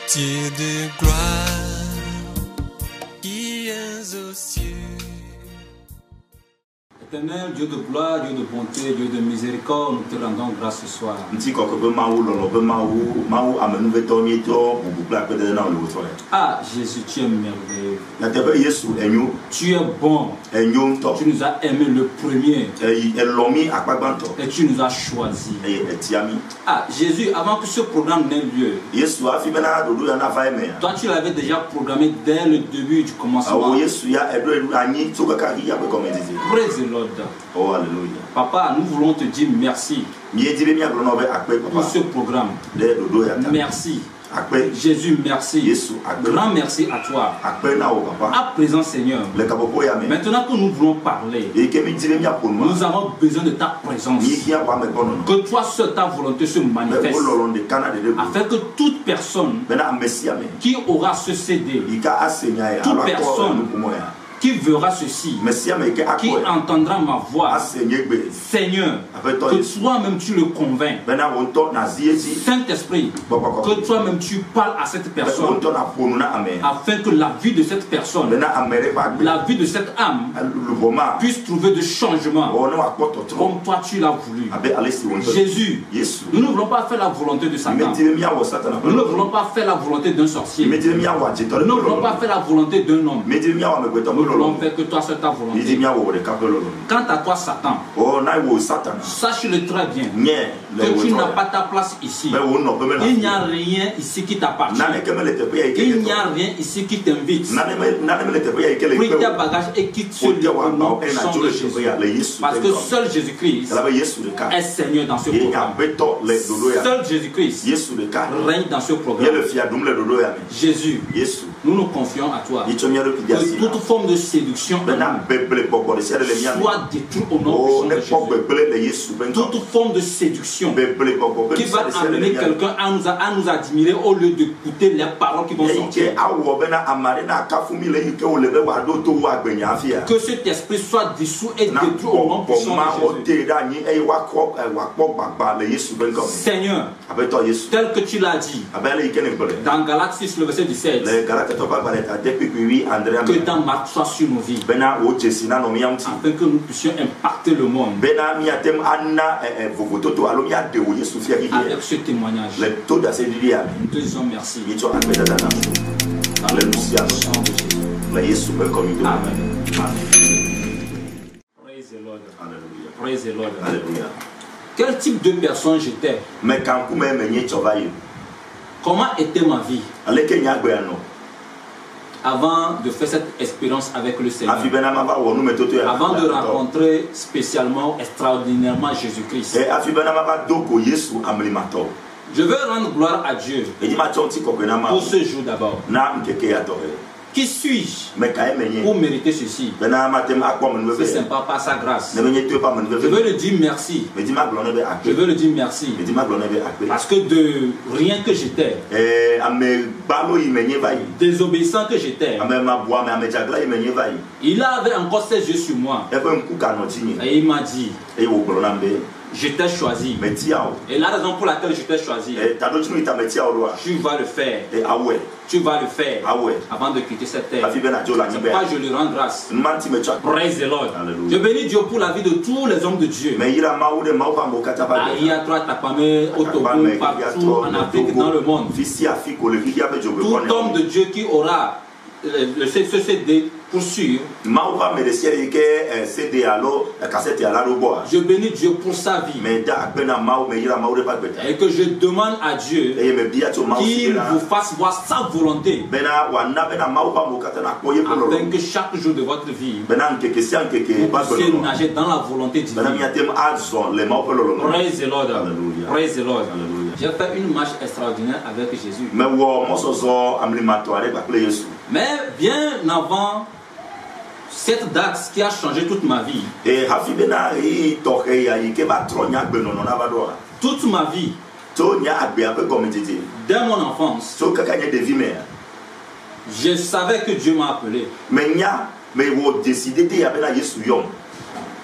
Dieu de gloire, qui es aux cieux. Éternel, Dieu de gloire, Dieu de bonté, Dieu de miséricorde, nous te rendons grâce ce soir. Ah, Jésus, tu es merveilleux. Tu es bon. Tu nous as aimés le premier. Et tu nous as choisis. Ah, Jésus, avant que ce programme n'ait lieu, toi tu l'avais déjà programmé dès le début du commencement. Praise the Lord. Oh, alléluia. Papa, nous voulons te dire merci pour ce programme. Merci. Jésus, merci. Grand merci à toi. À présent, Seigneur, maintenant que nous voulons parler, nous avons besoin de ta présence. Que toi seul, ta volonté se manifeste, afin que toute personne qui aura ce CD, toute personne qui verra ceci, qui entendra ma voix, Seigneur, que toi-même tu le convaincs. Saint-Esprit, que toi-même tu parles à cette personne, afin que la vie de cette personne, la vie de cette âme, puisse trouver de changement, comme toi tu l'as voulu. Jésus, nous ne voulons pas faire la volonté de Satan. Nous ne voulons pas faire la volonté d'un sorcier. Nous ne voulons pas faire la volonté d'un homme. Nous voulons faire que toi c'est ta volonté. Quant à toi, Satan, sache-le très bien que tu n'as pas ta place ici. Il n'y a rien ici qui t'appartient. Il n'y a rien ici qui t'invite. Pris tes bagages et quitte ce lieu au nom de Jésus. Parce que seul Jésus-Christ est Seigneur dans ce programme. Seul Jésus-Christ règne dans ce programme. Jésus, nous nous confions à toi. Que toute forme de séduction soit détruite au nom de Jésus. Toute forme de séduction qui va amener quelqu'un à nous admirer au lieu d'écouter les paroles qui vont sortir. Que cet esprit soit dissous et détruit au nom puissant de Jésus. Seigneur, tel que tu l'as dit dans Galates 6, le verset 17, que ta marque soit sur nos vies, afin que nous puissions impacter le monde avec ce témoignage. Nous te disons merci. Alléluia. Amen. Praise the Lord. Praise the Lord. Quel type de personne j'étais? Comment était ma vie avant de faire cette expérience avec le Seigneur, avant de rencontrer spécialement, extraordinairement Jésus-Christ? Je veux rendre gloire à Dieu pour ce jour d'abord. Qui suis-je pour mériter ceci? C'est sympa par sa grâce. Je veux le dire merci. Je veux le dire merci. Parce que de rien que j'étais, désobéissant que j'étais, il avait encore ses yeux sur moi. Et il m'a dit, je t'ai choisi. Et la raison pour laquelle je t'ai choisi, tu vas le faire. Tu vas le faire avant de quitter cette terre. C'est pourquoi je lui rends grâce. Praise the Lord. Je bénis Dieu pour la vie de tous les hommes de Dieu. Il y a trois tapamés au Togo, partout en Afrique, dans le monde. Tout homme de Dieu qui aura le CCD pour sûr, je bénis Dieu pour sa vie. Et que je demande à Dieu qu'il vous fasse voir sa volonté, afin que chaque jour de votre vie, vous puissiez nager dans la volonté divine. Praise the Lord. Praise the Lord. J'ai fait une marche extraordinaire avec Jésus. Mais bien avant cette date qui a changé toute ma vie, toute ma vie, dès mon enfance, je savais que Dieu m'a appelé.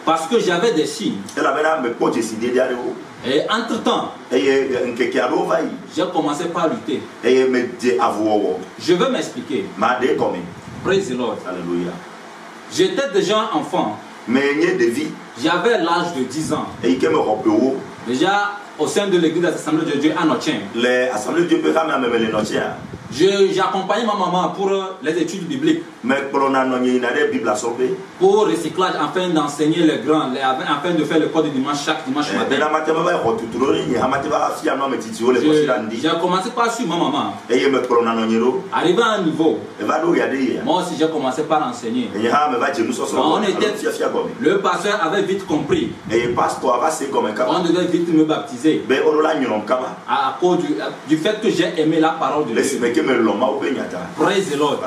Parce que j'avais des signes Et entre-temps, j'ai commencé par lutter. Je veux m'expliquer. Praise the Lord. Alléluia. J'étais déjà enfant. J'avais l'âge de 10 ans. Déjà au sein de l'église de l'Assemblée de Dieu à Notien. J'ai accompagné ma maman pour les études bibliques. Pour recyclage, afin d'enseigner les grands, afin de faire le cours du dimanche chaque dimanche matin. J'ai commencé par suivre ma maman. Arrivé à un niveau, moi aussi j'ai commencé par enseigner. Le pasteur avait vite compris. On devait vite me baptiser. À cause du fait que j'ai aimé la parole de Dieu. Praise the Lord.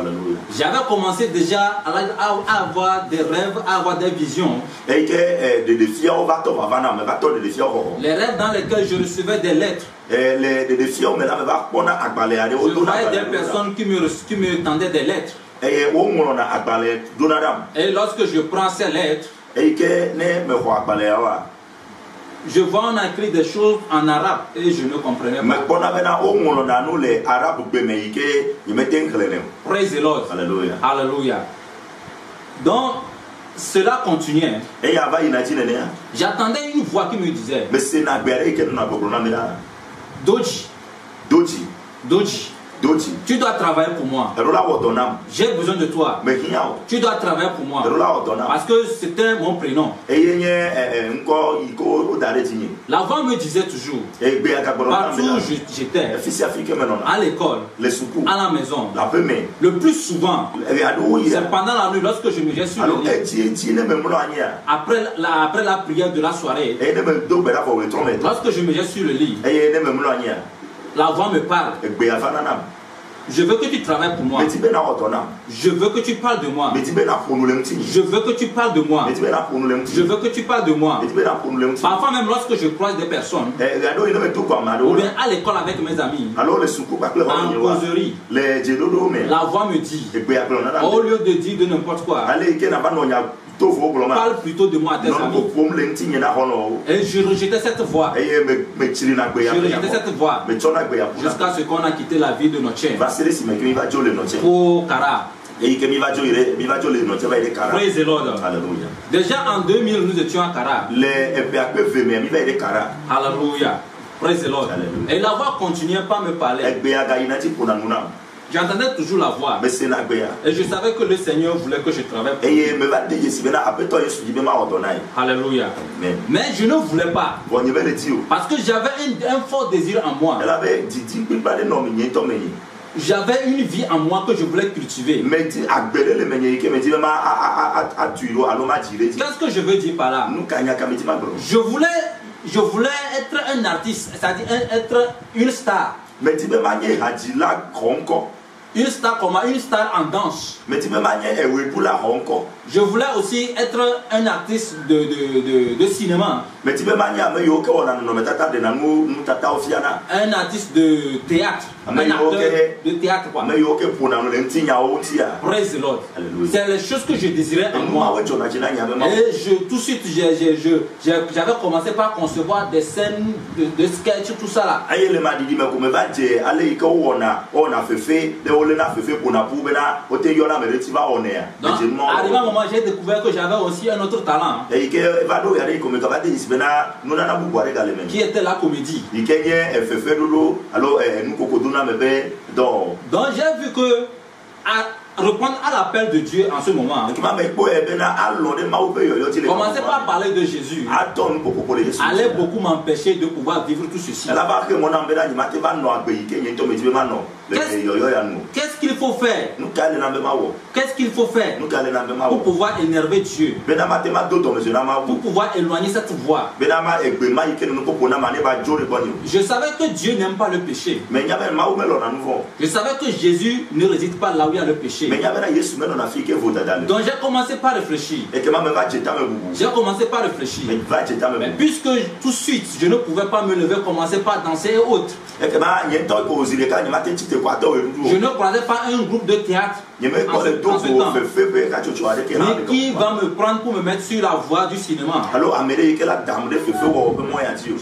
J'avais commencé déjà à avoir des rêves, à avoir des visions. Les rêves dans lesquels je recevais des lettres. Je voyais des personnes qui me tendaient des lettres. Et lorsque je prends ces lettres, je vois on a écrit des choses en arabe et je ne comprenais pas. Praise the Lord. Alléluia. Alléluia. Donc, cela continuait. J'attendais une voix qui me disait Doji, tu dois travailler pour moi. J'ai besoin de toi. Tu dois travailler pour moi. Parce que c'était mon prénom. La voix me disait toujours, partout où j'étais, à l'école, à la maison, le plus souvent, c'est pendant la nuit, lorsque je me jette sur le lit, après la prière de la soirée, lorsque je me jette sur le lit, la voix me parle. Je veux que tu travailles pour moi. Je veux que tu parles de moi. Je veux que tu parles de moi. Je veux que tu parles de moi. Parfois même lorsque je croise des personnes, ou bien à l'école avec mes amis, en causerie, la voix me dit, au lieu de dire de n'importe quoi, parle plutôt de moi à tes amis. Et je rejetais cette voix. Jusqu'à ce qu'on a quitté la vie de notre chaîne pour Kara. Praise the Lord. Alléluia. Déjà en 2000 nous étions à Kara. Alléluia. Praise the Lord. Alléluia. Et la voix continuait pas à me parler. J'entendais toujours la voix. Et je savais que le Seigneur voulait que je travaille pour lui. Alléluia. Mais je ne voulais pas. Parce que j'avais un fort désir en moi. J'avais une vie en moi que je voulais cultiver. Qu'est-ce que je veux dire par là? Je voulais être un artiste, c'est-à-dire être une star. Une star comment? Une star en danse. Je voulais aussi être un artiste de cinéma. Un artiste de théâtre. Un acteur de théâtre quoi. Praise the Lord. C'est les choses que je désirais en moi. Et tout de suite j'avais commencé par concevoir des scènes de sketch, tout ça là. Donc, arrivé à un moment, j'ai découvert que j'avais aussi un autre talent qui était la comédie. Donc j'ai vu que répondre à l'appel de Dieu en ce moment, commencer par parler de Jésus allait beaucoup m'empêcher de pouvoir vivre tout ceci. Qu'est-ce qu'il faut faire? Qu'est-ce qu'il faut faire pour pouvoir énerver Dieu, pour pouvoir éloigner cette voix? Je savais que Dieu n'aime pas le péché. Je savais que Jésus ne réside pas là où il y a le péché. Donc j'ai commencé par réfléchir. J'ai commencé par réfléchir. Mais puisque tout de suite je ne pouvais pas me lever, commencer par danser et autres. Je ne croisais pas un groupe de théâtre en ce temps? Mais qui va me prendre pour me mettre sur la voie du cinéma?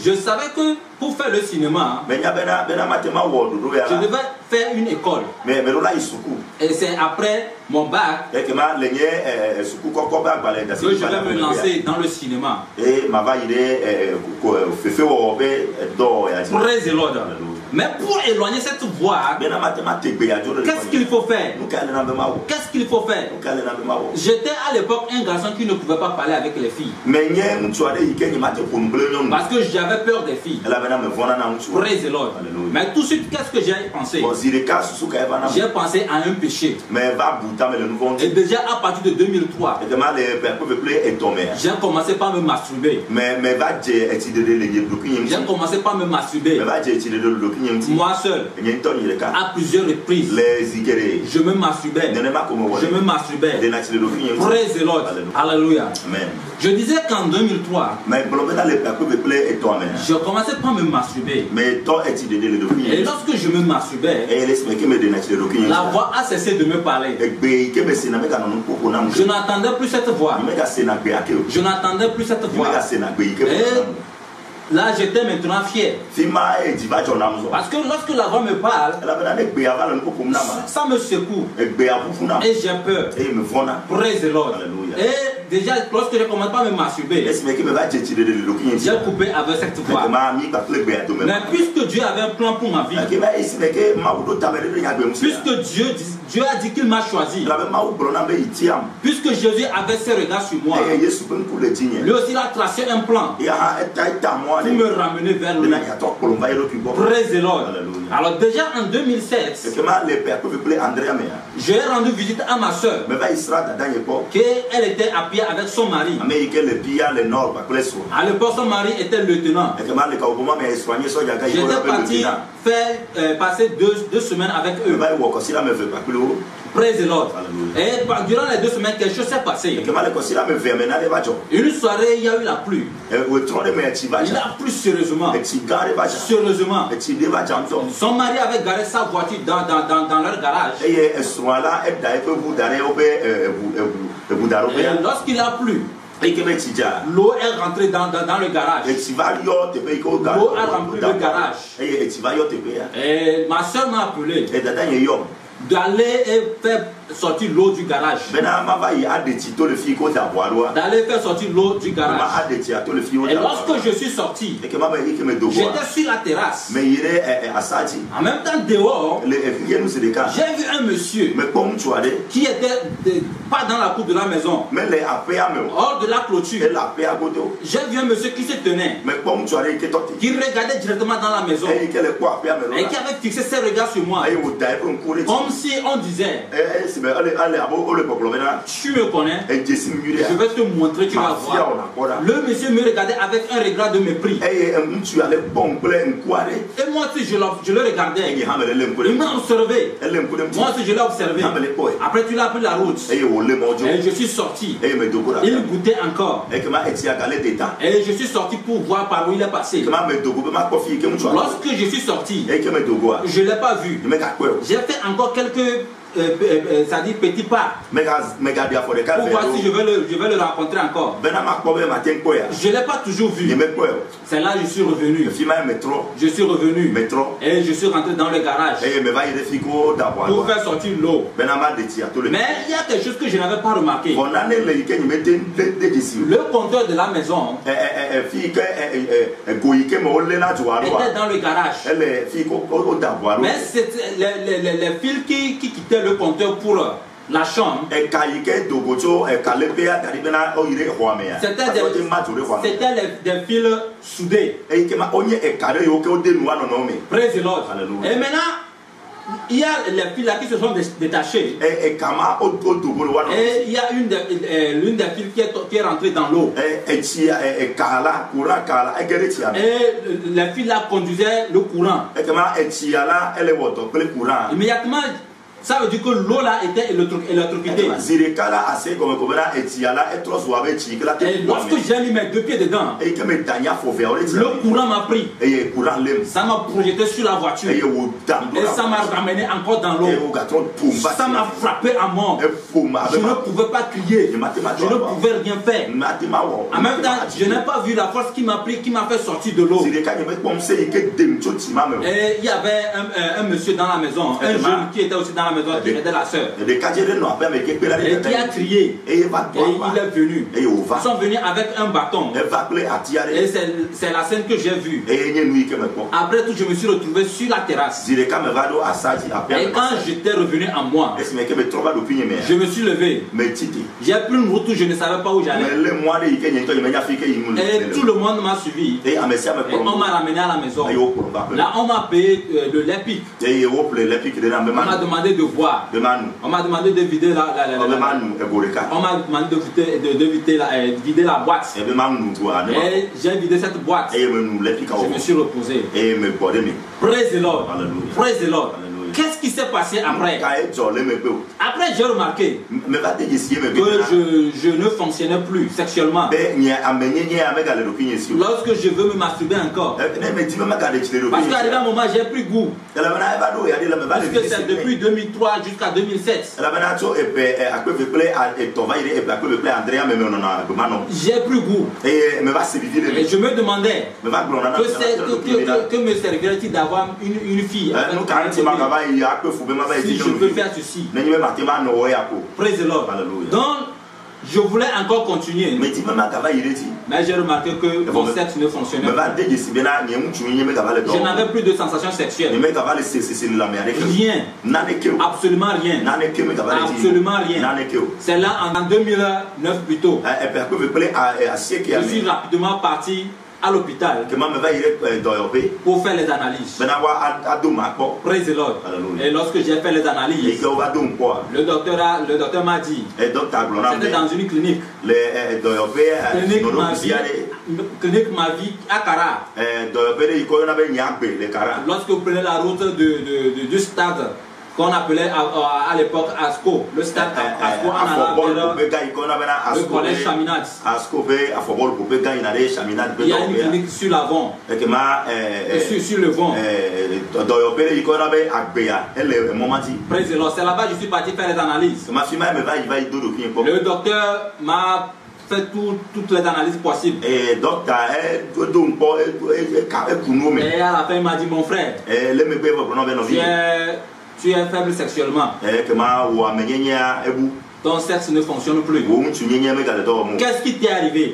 Je savais que pour faire le cinéma, je devais faire une école. Et c'est après mon bac que je vais me lancer dans le cinéma. Praise the Lord. Mais pour éloigner cette voie, qu'est-ce qu'il faut faire? Qu'est-ce qu'il faut faire? J'étais à l'époque un garçon qui ne pouvait pas parler avec les filles. Parce que j'avais peur des filles. Praise the Lord. Mais tout de suite, qu'est-ce que j'ai pensé? J'ai pensé à un péché. Et déjà à partir de 2003, j'ai commencé par me masturber. J'ai commencé par me masturber. Moi seul, à plusieurs reprises, je me masturbais. Je me masturbais. Praise the Lord. Alléluia. Je disais qu'en 2003, je commençais par me masturber. Et lorsque je me masturbais, la voix a cessé de me parler. Je n'entendais plus cette voix. Je n'entendais plus cette voix. Et là, j'étais maintenant fier. Parce que lorsque la voix me parle, ça me secoue. Et j'ai peur. Praise the Lord. Et déjà, lorsque j'ai commencé à me masturber, j'ai coupé avec cette voix. Mais puisque Dieu avait un plan pour ma vie, puisque Dieu a dit qu'il m'a choisi, puisque Jésus avait ses regards sur moi, lui aussi il a tracé un plan pour me ramener vers lui. Praise the Lord. Alors déjà en 2007, j'ai rendu visite à ma soeur, qu'elle était à pied avec son mari. À l'époque, son mari était lieutenant. J'étais parti faire passer deux semaines avec eux. Praise the Lord. Et durant les 2 semaines, quelque chose s'est passé. Une soirée, il y a eu la pluie. Il a plu sérieusement. Sérieusement. Son mari avait garé sa voiture dans leur garage. Et lorsqu'il a plu, l'eau est rentrée dans le garage. L'eau a rempli le garage. Et ma soeur m'a appelé d'aller faire sortir l'eau du garage. D'aller faire sortir l'eau du garage. Et lorsque je suis sorti, j'étais sur la terrasse. En même temps dehors, j'ai vu un monsieur qui était pas dans la cour de la maison, hors de la clôture. J'ai vu un monsieur qui se tenait, qui regardait directement dans la maison et qui avait fixé ses regards sur moi, comme si on disait: tu me connais, je vais te montrer, tu vas voir. Le monsieur me regardait avec un regard de mépris. Et moi aussi je le regardais. Il m'a observé. Moi aussi je l'ai observé. Après tu l'as pris la route. Et je suis sorti. Il goûtait encore. Et je suis sorti pour voir par où il est passé. Lorsque je suis sorti, je ne l'ai pas vu. J'ai fait encore quelques ça dit petit pas pour voir si je vais le rencontrer encore. Je ne l'ai pas toujours vu. C'est là que je suis revenu. Je suis revenu et je suis rentré dans le garage pour faire sortir l'eau. Mais il y a quelque chose que je n'avais pas remarqué. Le compteur de la maison était dans le garage. Mais c'était les fils qui quittaient le compteur pour la chambre. C'était des fils soudés. Praise the Lord. Et maintenant, il y a les fils là qui se sont détachés. Et il y a l'une des fils qui est rentrée dans l'eau. Et les fils là conduisaient le courant. Immédiatement, Ça veut dire que l'eau là était électrocutée. Et lorsque j'ai mis mes 2 pieds dedans, le courant m'a pris. Ça m'a projeté sur la voiture. Et ça m'a ramené encore dans l'eau. Ça m'a frappé à mort. Je ne pouvais pas crier. Je ne pouvais rien faire. En même temps, je n'ai pas vu la force qui m'a pris, qui m'a fait sortir de l'eau. Et il y avait un monsieur dans la maison, un jeune qui était aussi dans la maison, qui aidait la soeur. Et qui a crié. Et il est venu. Ils sont venus avec un bâton. Et c'est la scène que j'ai vue. Après tout, je me suis retrouvé sur la terrasse. Et quand j'étais revenu à moi, je me suis levé. J'ai pris une route où je ne savais pas où j'allais. Et tout le monde m'a suivi. Et on m'a ramené à la maison. Là, on m'a payé le lait pic. On m'a demandé de boire. On m'a demandé de vider on m'a demandé de vider la boîte. Et j'ai vidé cette boîte. Je me suis reposé. Praise the Lord. Praise the Lord. Qu'est-ce qui s'est passé après? Après, j'ai remarqué que je ne fonctionnais plus sexuellement. Lorsque je veux me masturber encore. Parce qu'à un moment, j'ai pris goût. Parce que c'est depuis 2003 jusqu'à 2007. J'ai pris goût. Et je me demandais que me servirait-il d'avoir une fille. Si je peux faire ceci. Praise the Lord. Donc, je voulais encore continuer. Mais j'ai remarqué que mon sexe ne fonctionnait pas. Je n'avais plus de sensations sexuelles. Rien. Absolument rien. Absolument rien. C'est là en 2009 plutôt. Je suis rapidement parti à l'hôpital pour faire les analyses. Praise the Lord. Et lorsque j'ai fait les analyses, le docteur m'a dit, c'était dans une clinique. Clinique ma vie à Kara. Lorsque vous prenez la route du stade qu'on appelait à l'époque ASCO, le stade ASCO en allant vers le collège Chaminade. Il y a une clinique sur l'avant, sur le vent. Praise the Lord. C'est là-bas que je suis parti faire les analyses. Le docteur m'a fait toutes les analyses possibles. Et à la fin, il m'a dit, mon frère, tu es faible sexuellement. Ton sexe ne fonctionne plus. Qu'est-ce qui t'est arrivé?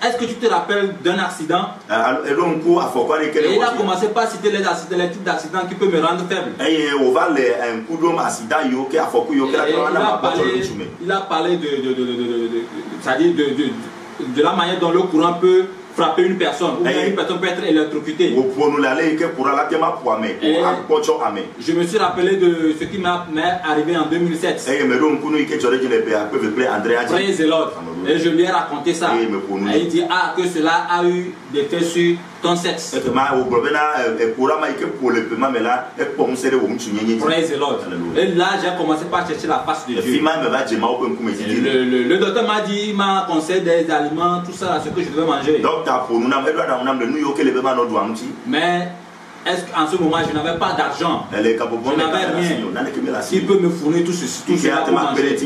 Est-ce que tu te rappelles d'un accident? Et il a commencé par citer les types d'accidents qui peuvent me rendre faible. Il a parlé de la manière dont le courant peut frapper une personne, ou bien une personne peut être électrocutée. Je me suis rappelé de ce qui m'est arrivé en 2007. Praise the Lord. Et je lui ai raconté ça. Et il dit que cela a eu des effets sur ton sexe. Praise the Lord. Et là, j'ai commencé par chercher la face de Dieu. Le docteur m'a dit, il m'a conseillé des aliments, tout ça, ce que je devais manger. Mais est-ce qu'en ce moment je n'avais pas d'argent? Je n'avais rien. Il peut me fournir tout ceci, tout cela pour manger.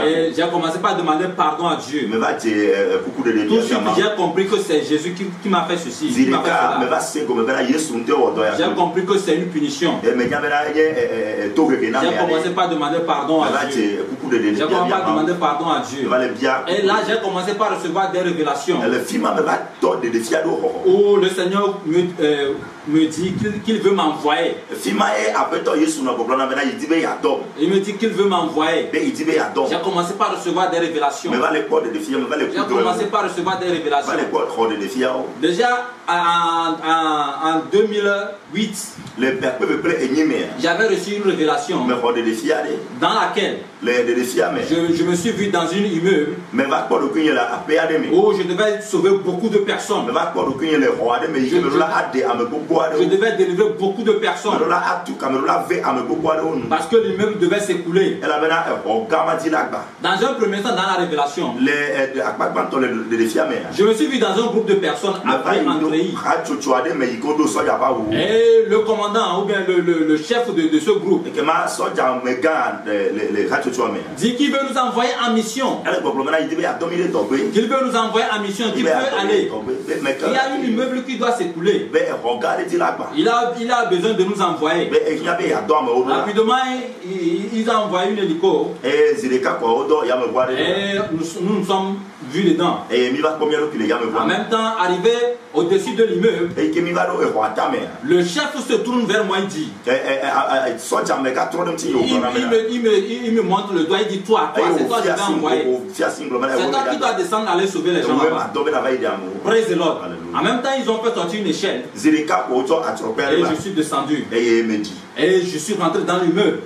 Et j'ai commencé par demander pardon à Dieu. Tout de suite, j'ai compris que c'est Jésus qui m'a fait ceci. J'ai compris que c'est une punition. J'ai commencé par demander pardon à Dieu. J'ai commencé par demander pardon à Dieu. Et là, j'ai commencé par recevoir des révélations. Où le Seigneur me dit qu'il veut m'envoyer. Il me dit qu'il veut m'envoyer. J'ai commencé par recevoir des révélations. J'ai commencé par recevoir des révélations. Déjà en 2008, j'avais reçu une révélation dans laquelle je me suis vu dans une immeuble où je devais sauver beaucoup de personnes. Je devais délivrer beaucoup de personnes. Parce que l'immeuble devait s'écouler. Dans un premier temps, dans la révélation, je me suis vu dans un groupe de personnes après Andréi. Et le commandant ou bien le chef de ce groupe dit qu'il veut nous envoyer en mission. Qu'il veut nous envoyer en mission, qu'il peut aller. Il y a un immeuble qui doit s'écouler. Il a besoin de nous envoyer. Rapidement, ils ont envoyé une hélico. Et nous nous sommes vus dedans. En même temps, arrivé au-dessus de l'immeuble, le chef se tourne vers moi et dit, il me montre le doigt, il dit, toi, c'est toi qui vas envoyer. C'est toi qui dois descendre aller sauver les gens là-bas. Praise the Lord. En même temps, ils ont fait sortir une échelle. Et je suis descendu. Et je suis rentré dans l'immeuble.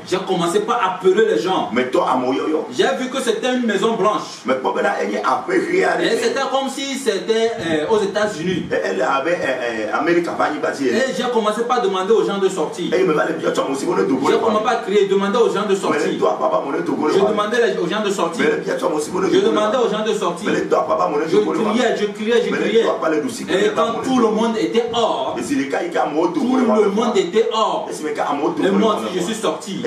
J'ai commencé par appeler les gens. J'ai vu que c'était une maison blanche. Et c'était comme si c'était aux États-Unis. Et j'ai commencé par demander aux gens de sortir. J'ai commencé par crier, demander aux gens de sortir. Je demandais aux gens de sortir. Je demandais aux gens de sortir. Je criais. Et quand tout le monde était hors, et moi aussi je suis sorti.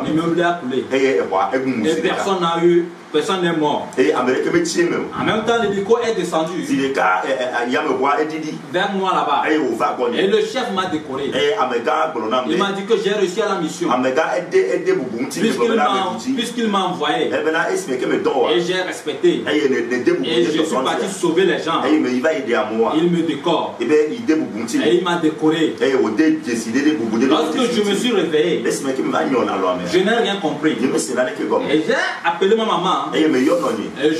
L'immeuble a coulé. Et personne n'est mort. En même temps, l'hélico est descendu vers moi là-bas. Et le chef m'a décoré. Il m'a dit que j'ai réussi à la mission. Puisqu'il m'a envoyé. Et j'ai respecté. Et je suis parti sauver les gens. Il me décore. Et il m'a décoré. Lorsque je me suis réveillé, je n'ai rien compris. Et j'ai appelé ma maman. Et je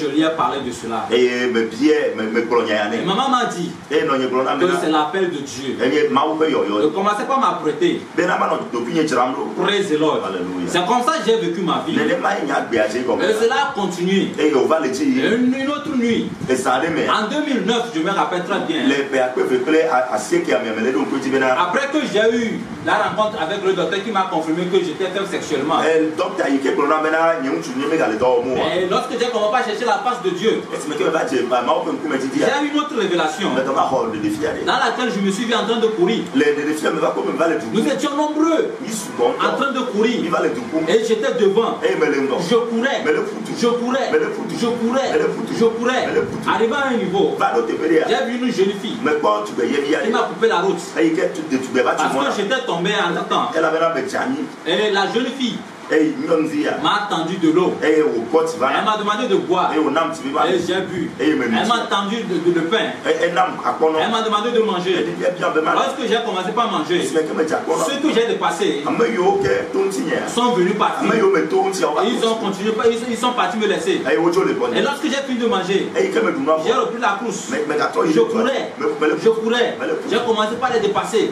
lui ai parlé de cela. Et maman m'a dit que c'est l'appel de Dieu. Ne commencez pas à m'apprêter. Praise the Lord. C'est comme ça que j'ai vécu ma vie. Et cela a continué. Une autre nuit. En 2009, je me rappelle très bien. Après que j'ai eu la rencontre avec le docteur qui m'a confirmé que j'étais faible sexuellement. Et lorsque j'ai commencé à chercher la face de Dieu, j'ai eu une autre révélation dans laquelle je me suis vu en train de courir. Nous étions nombreux en train de courir. Et j'étais devant. Je courais. Arrivé à un niveau, j'ai vu une jeune fille qui m'a coupé la route. Parce que j'étais tombé en même temps. Et la jeune fille m'a tendu de l'eau. Elle m'a demandé de boire. Et j'ai bu. Elle m'a tendu de pain. Elle m'a demandé de manger. Lorsque j'ai commencé par manger, ceux que j'ai dépassés sont venus partir. Ils ont continué, ils sont partis me laisser. Et lorsque j'ai fini de manger, j'ai repris la course. Je courais. J'ai commencé par les dépasser.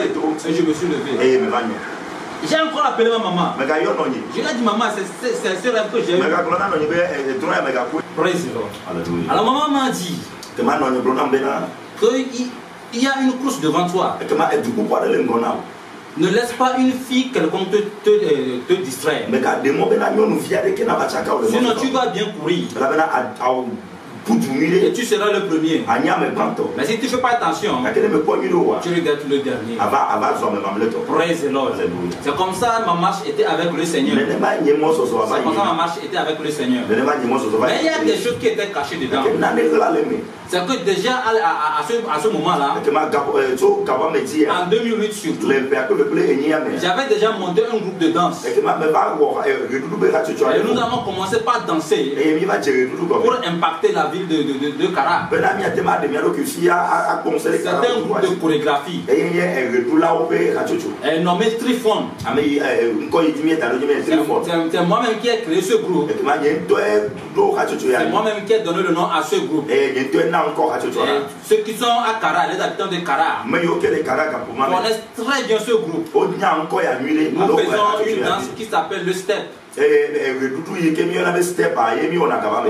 Et je me suis levé. J'ai encore appelé ma maman. Je lui ai dit, maman, c'est ce rêve que j'ai eu. Praise the Lord. Alors maman m'a dit qu'il y a une course devant toi. Ne laisse pas une fille quelconque te distraire. Sinon tu vas bien courir. Et tu seras le premier. Mais si tu ne fais pas attention, tu regrettes le dernier. Praise the Lord. C'est comme ça ma marche était avec le Seigneur. C'est comme ça ma marche était avec le Seigneur. Mais il y a des choses qui étaient cachées dedans. C'est que déjà à ce moment-là, en 2008 surtout, j'avais déjà monté un groupe de danse. Et nous avons commencé par danser pour impacter la ville de Kara. C'était un groupe de chorégraphie nommé Trifon. C'est moi-même qui ai créé ce groupe. C'est moi-même qui ai donné le nom à ce groupe. Ceux qui sont à Kara, les habitants de Kara, connaissent très bien ce groupe. Nous faisons une danse qui s'appelle le step.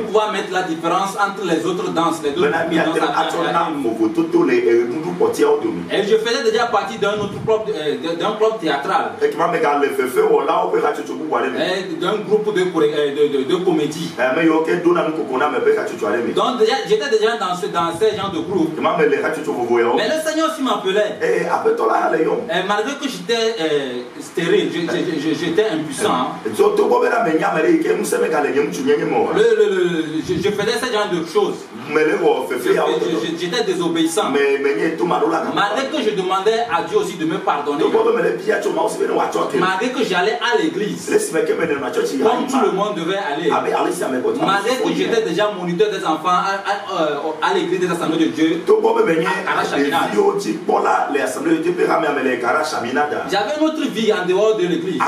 pouvoir mettre la différence entre les autres danses, les deux danses. Et je faisais déjà partie d'un club théâtral. D'un groupe de comédie. Donc j'étais déjà dans ce genre de groupe. Mais le Seigneur aussi m'appelait. Malgré que j'étais stérile, j'étais impuissant. Je faisais ce genre de choses. J'étais désobéissant. Malgré que je demandais à Dieu aussi de me pardonner. Malgré que j'allais à l'église. Comme tout le monde devait aller. Malgré que j'étais déjà moniteur des enfants à l'église des assemblées de Dieu. J'avais une autre vie en dehors de l'église.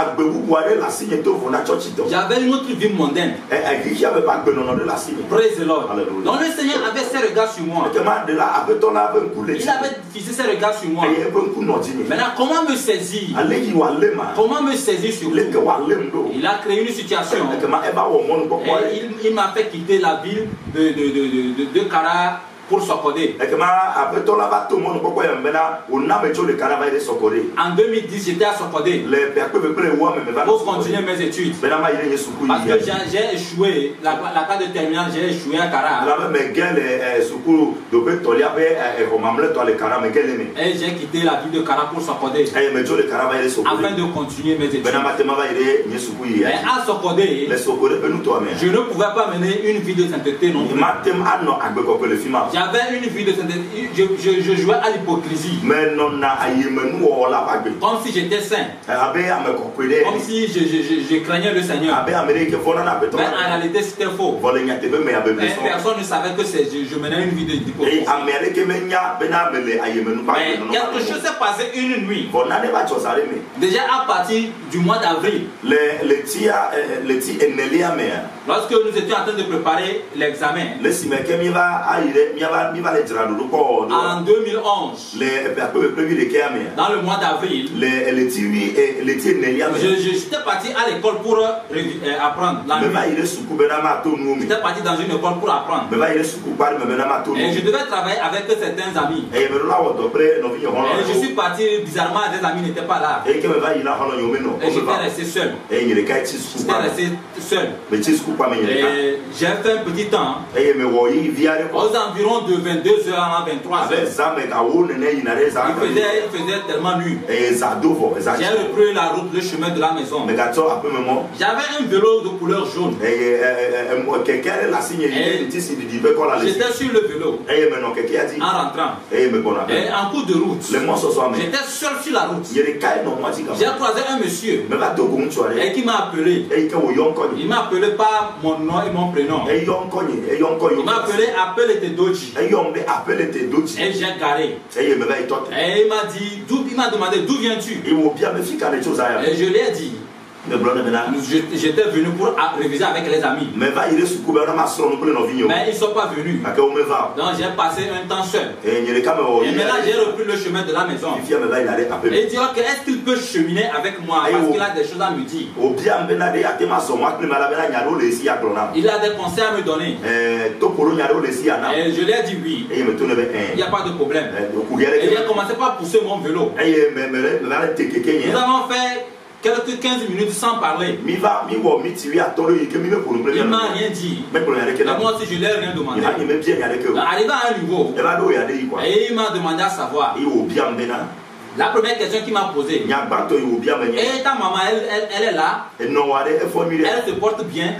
J'avais une autre vie mondaine. Praise the Lord. Donc le Seigneur avait ses regards sur moi. Il avait fixé ses regards sur moi. Maintenant, comment me saisir? Comment me saisir sur vous? Il a créé une situation. Et il m'a fait quitter la ville de Kara pour Sokodé. En 2010, j'étais à Sokodé pour continuer mes études. Parce que j'ai échoué, la classe de terminale, j'ai échoué à Kara. Et j'ai quitté la ville de Kara pour Sokodé afin de continuer mes études. Mais à Sokodé, je ne pouvais pas mener une vie de sainteté non plus. J'avais une vie de sainteté, je jouais à l'hypocrisie. Comme si j'étais saint. Comme si je craignais le Seigneur. Mais en réalité c'était faux. Mais personne ne savait que je menais une vie d'hypocrisie. Mais quelque chose s'est passé une nuit. Déjà à partir du mois d'avril. Lorsque nous étions en train de préparer l'examen. En 2011, dans le mois d'avril, j'étais parti à l'école pour apprendre la nuit. J'étais parti dans une école pour apprendre. Et je devais travailler avec certains amis. Et je suis parti bizarrement, des amis n'étaient pas là. Et j'étais resté seul. J'ai fait un petit temps. Aux environs de 22h à 23h. Il faisait tellement nuit. J'ai repris la route, le chemin de la maison. J'avais un vélo de couleur jaune. J'étais sur le vélo en rentrant. Et en cours de route, j'étais seul sur la route. J'ai croisé un monsieur et qui m'a appelé. Il m'a appelé par mon nom et mon prénom. Il m'a appelé Appelle tes Doji. Et j'ai garé. Et il m'a demandé d'où viens-tu. Et je lui ai dit. J'étais venu pour réviser avec les amis. Mais ils ne sont pas venus. Donc j'ai passé un temps seul. Et maintenant j'ai repris le chemin de la maison. Et il dit ok, est-ce qu'il peut cheminer avec moi parce qu'il a des choses à me dire. Il a des conseils à me donner. Et je lui ai dit oui. Il n'y a pas de problème. Et j'ai commencé par pousser mon vélo. Nous avons fait quelques 15 minutes sans parler. Il m'a rien dit. Et moi aussi je ne lui ai rien demandé. Arrivé à un niveau, et il m'a demandé à savoir. La première question qu'il m'a posée. Et ta maman, elle est là. Elle se porte bien.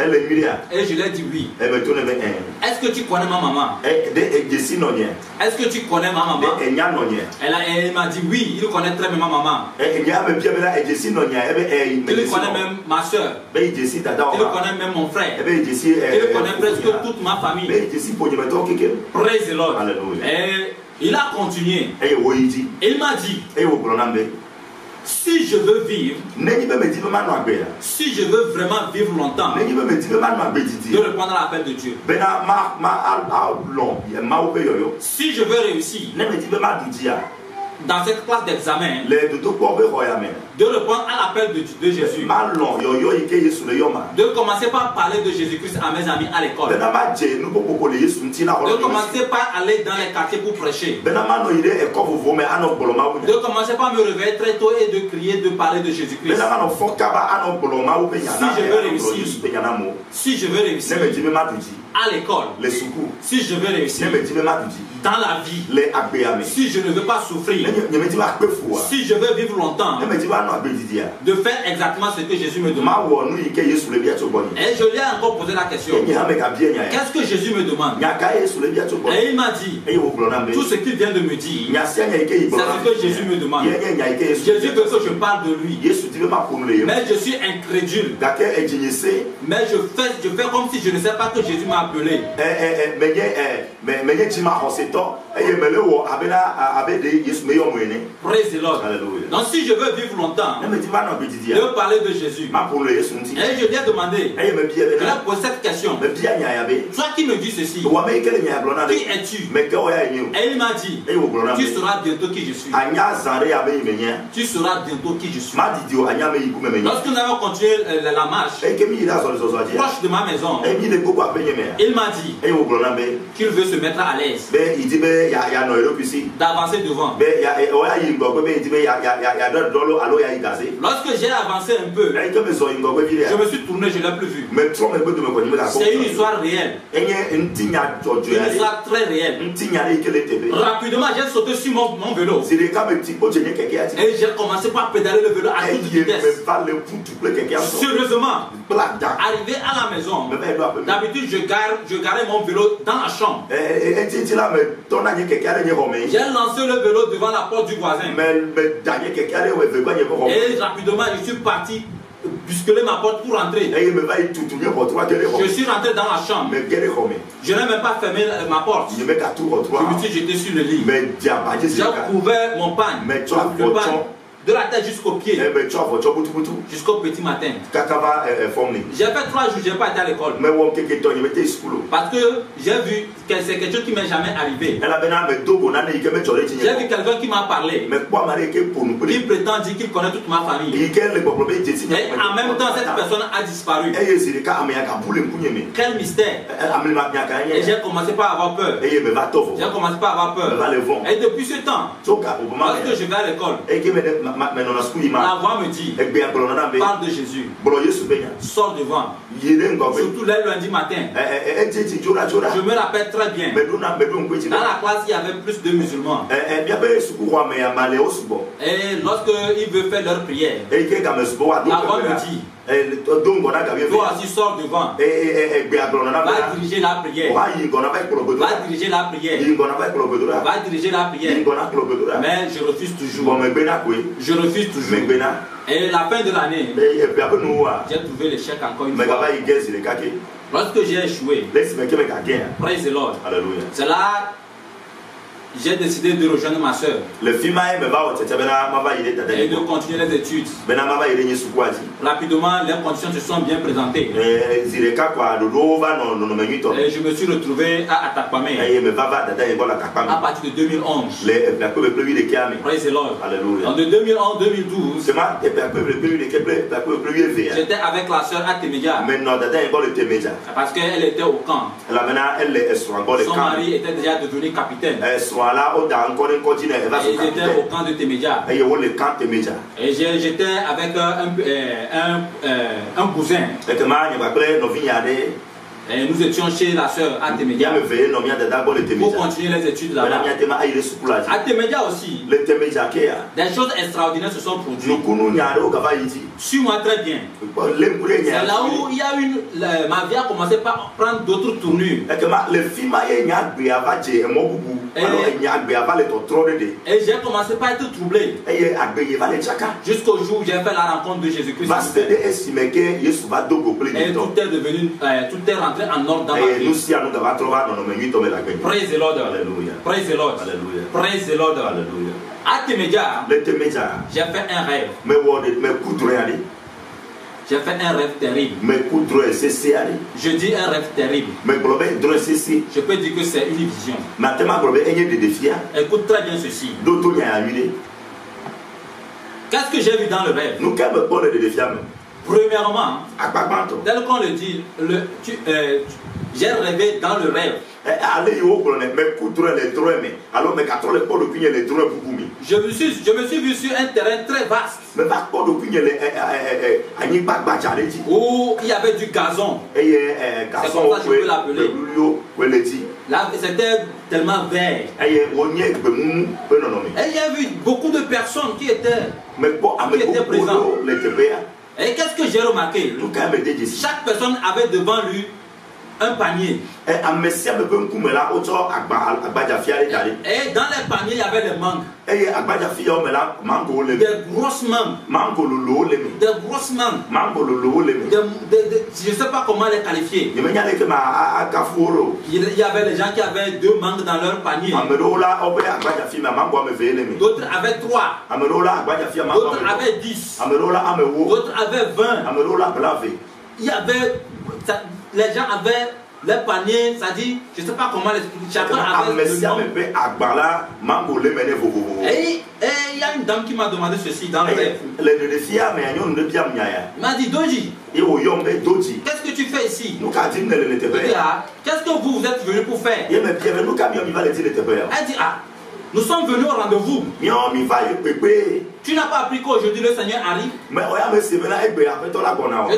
Et je lui ai dit oui. Est-ce que tu connais ma maman? Est-ce que tu connais ma maman? Elle m'a dit oui, il connaît très bien ma maman. Il connaît même ma soeur. Il connaît même mon frère. Il connaît presque toute ma famille. Praise the Lord. Il a continué. Il m'a dit, si je veux vivre, si je veux vraiment vivre longtemps, de répondre à l'appel de Dieu. Si je veux réussir, dans cette classe d'examen, de répondre à l'appel de Jésus, de commencer par parler de Jésus-Christ à mes amis à l'école, de commencer par aller dans les quartiers pour prêcher, de commencer par me réveiller très tôt et de crier, de parler de Jésus-Christ. Si je veux réussir à l'école, si je veux réussir dans la vie, si je ne veux pas souffrir, si je veux vivre longtemps, de faire exactement ce que Jésus me demande. Et je lui ai encore posé la question, qu'est-ce que Jésus me demande? Et il m'a dit, tout ce qu'il vient de me dire, c'est ce que Jésus me demande. Jésus veut que je parle de lui, mais je suis incrédule, mais je fais comme si je ne sais pas que Jésus m'a appelé. Praise the Lord. Donc si je veux vivre longtemps, de parler de Jésus, et je lui ai demandé, je lui ai posé cette question, toi qui me dis ceci, qui es-tu? Et il m'a dit, tu sauras bientôt qui je suis. Tu sauras bientôt qui je suis. Lorsque nous avons continué la marche, proche de ma maison, il m'a dit qu'il veut se mettre à l'aise, d'avancer devant. Lorsque j'ai avancé un peu, je me suis tourné, je ne l'ai plus vu. C'est une histoire réelle, une histoire très réelle. Rapidement, j'ai sauté sur mon vélo et j'ai commencé par pédaler le vélo à toute vitesse. Sérieusement, arrivé à la maison, d'habitude je garais mon vélo dans la chambre. J'ai lancé le vélo devant la porte du voisin. Et rapidement, je suis parti bousculer ma porte pour rentrer. Je suis rentré dans la chambre. Je n'ai même pas fermé ma porte. Je me suis jeté sur le lit. J'ai couvert mon pagne. Le pagne. De la tête jusqu'au pied, jusqu'au petit matin. J'ai fait 3 jours, je n'ai pas été à l'école. Parce que j'ai vu que c'est quelque chose qui ne m'est jamais arrivé. J'ai vu quelqu'un qui m'a parlé. Il prétend dire qu'il connaît toute ma famille. Et en même temps, cette personne a disparu. Quel mystère! Et j'ai commencé par avoir peur. J'ai commencé par avoir peur. Et depuis ce temps, lorsque je vais à l'école, la voix me dit, parle de Jésus, sors devant, surtout les lundis matin. Je me rappelle très bien, dans la classe il y avait plus de musulmans. Et lorsqu'ils veulent faire leur prière, la voix me dit, toi aussi sors devant, va diriger la prière, va diriger la prière, va diriger la prière. Mais je refuse toujours. Je refuse toujours. Et la fin de l'année, j'ai trouvé l'échec encore une fois. Lorsque j'ai échoué, praise the Lord, c'est là j'ai décidé de rejoindre ma soeur et de continuer les études. Rapidement, les conditions se sont bien présentées. Et je me suis retrouvé à Atakpame à partir de 2011. Praise the Lord. En 2011-2012, j'étais avec la soeur à Temeja parce qu'elle était au camp. Son mari était déjà devenu capitaine. Et ils étaient au camp de Temeja. Et j'étais avec un cousin. Et nous étions chez la sœur à Temeja pour continuer les études là-bas. À Temeja aussi, des choses extraordinaires se sont produites. Suis-moi très bien. C'est là où il y a ma vie a commencé par prendre d'autres tournures. Et j'ai commencé par être troublé. Jusqu'au jour où j'ai fait la rencontre de Jésus-Christ. Et tout est devenu, tout est rentré en ordre dans ma vie. Praise the Lord. Praise the Lord. Praise the Lord. À Temeja, j'ai fait un rêve. J'ai fait un rêve terrible. Je dis un rêve terrible. Je peux dire que c'est une vision. Écoute très bien ceci. Qu'est-ce que j'ai vu dans le rêve? Premièrement, tel qu'on le dit, j'ai rêvé dans le rêve. Je me suis vu sur un terrain très vaste où il y avait du gazon. C'est comme ça que je peux l'appeler. Là, c'était tellement vert. Et il y a vu beaucoup de personnes qui étaient présentes. Et qu'est-ce que j'ai remarqué? Chaque personne avait devant lui un panier. Et dans les paniers, il y avait les mangues. Des grosses mangues. Des grosses mangues. Je ne sais pas comment les qualifier. Il y avait les gens qui avaient 2 mangues dans leur panier. D'autres avaient 3. D'autres avaient 10. D'autres avaient 20. Il y avait... Les gens avaient les paniers, c'est-à-dire, je ne sais pas comment l'expliquer. Chacun avait le mangue. Et il y a une dame qui m'a demandé ceci dans le rêve. Elle m'a dit, Doji, qu'est-ce que tu fais ici? Qu'est-ce que vous êtes venu pour faire? Elle dit, ah, nous sommes venus au rendez-vous. Tu n'as pas appris qu'aujourd'hui le Seigneur arrive? Je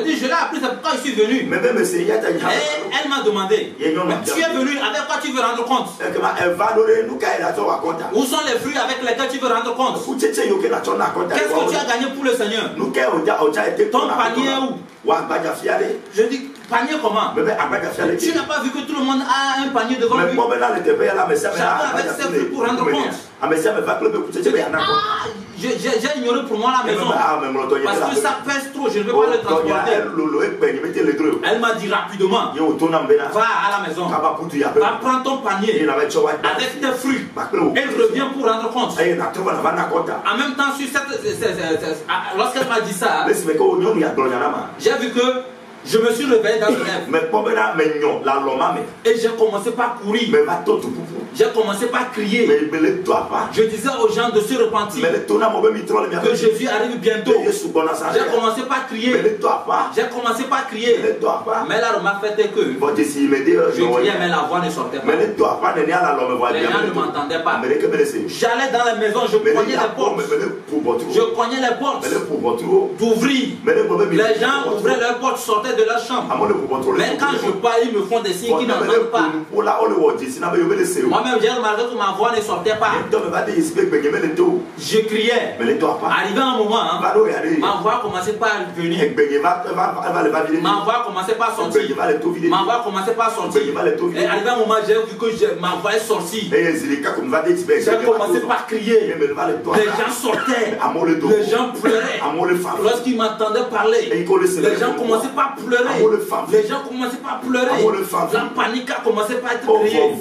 dis, je l'ai appris, c'est pourquoi je suis venu. Et elle m'a demandé, mais tu es venu, avec quoi tu veux rendre compte? Où sont les fruits avec lesquels tu veux rendre compte? Qu'est-ce que tu as gagné pour le Seigneur? Ton panier où? Je dis, panier comment? Tu n'as pas vu que tout le monde a un panier devant lui? Chacun avec ses fruits pour rendre compte. J'ai ignoré pour moi la maison. Parce que ça pèse trop, je ne peux pas le transporter. Elle m'a dit rapidement, va à la maison, va prendre ton panier avec tes fruits et reviens pour rendre compte. En même temps, lorsqu'elle m'a dit ça, j'ai vu que je me suis réveillé dans le rêve. Et j'ai commencé par courir. J'ai commencé par crier. Je disais aux gens de se repentir. Que Jésus arrive bientôt. J'ai commencé par crier. Mais la remarque fait que je criais, mais la voix ne sortait pas. Les gens ne m'entendaient pas. J'allais dans la maison, je cognais les portes. D'ouvrir. Les gens ouvraient leurs portes, sortaient de leur chambre. Mais quand je parle, ils me font des signes qu'ils n'entendent pas. Moi-même, j'ai remarqué que ma voix ne sortait pas. Je criais. Arrivé un moment, ma voix commençait pas à venir. Ma voix commençait pas à sortir. Et arrivé un moment, j'ai vu que ma voix est sortie. J'ai commencé par crier. Les gens sortaient. Les gens pleuraient. Lorsqu'ils m'entendaient parler, les gens commençaient pas à pleurer. La panique a commencé par être créée.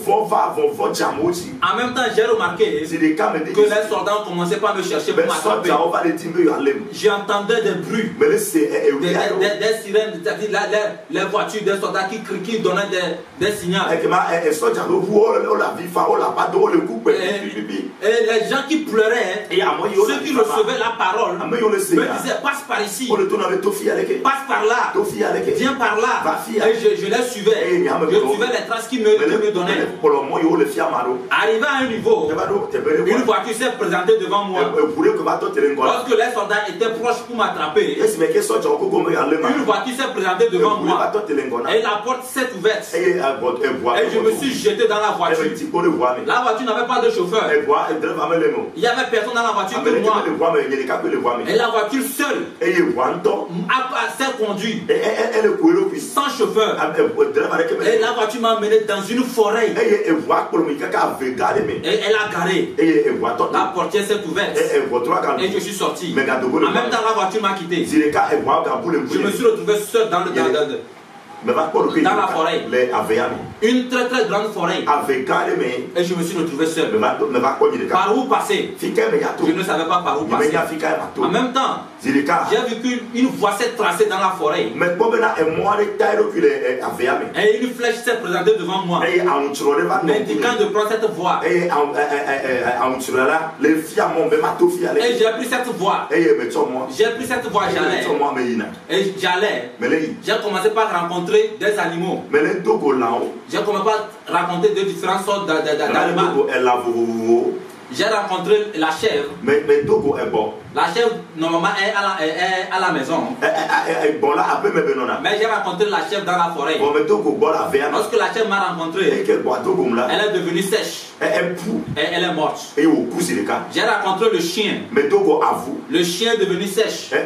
En même temps, j'ai remarqué que les soldats ont commencé par me chercher pour m'attraper. J'entendais des bruits, des sirènes, c'est-à-dire les voitures des soldats qui donnaient des signaux. Et les gens qui pleuraient, ceux qui recevaient la parole, me disaient, passe par ici, passe par là, viens par là. Et je les suivais. Je suivais les traces qu'ils me donnaient. Arrivé à un niveau, une voiture s'est présentée devant moi. Lorsque les soldats étaient proches pour m'attraper, une voiture s'est présentée devant moi. Et la porte s'est ouverte. Et je me suis jeté dans la voiture. La voiture n'avait pas de chauffeur. Il y avait personne dans la voiture que moi. Et la voiture seule s'est conduite sans chauffeur. Et la voiture m'a mené dans une forêt. Et elle a garé. La portière s'est ouverte. Et je suis sorti. En même temps, la voiture m'a quitté. Je me suis retrouvé seul dans le dans la forêt. Une très très grande forêt. Et je me suis retrouvé seul. Par où passer? Je ne savais pas par où passer. En même temps, j'ai vu qu'une voie s'est tracée dans la forêt. Et une flèche s'est présentée devant moi, m'indiquant de prendre cette voie. Et j'ai pris cette voie. J'allais. J'ai commencé par rencontrer des animaux. J'ai commencé par rencontrer de différentes sortes d'animaux. J'ai rencontré la chèvre. La chèvre, normalement, est à la maison. Mais j'ai rencontré la chèvre dans la forêt. Lorsque la chèvre m'a rencontré, elle est devenue sèche. Et elle est morte. J'ai rencontré le chien. Le chien est devenu sèche. Et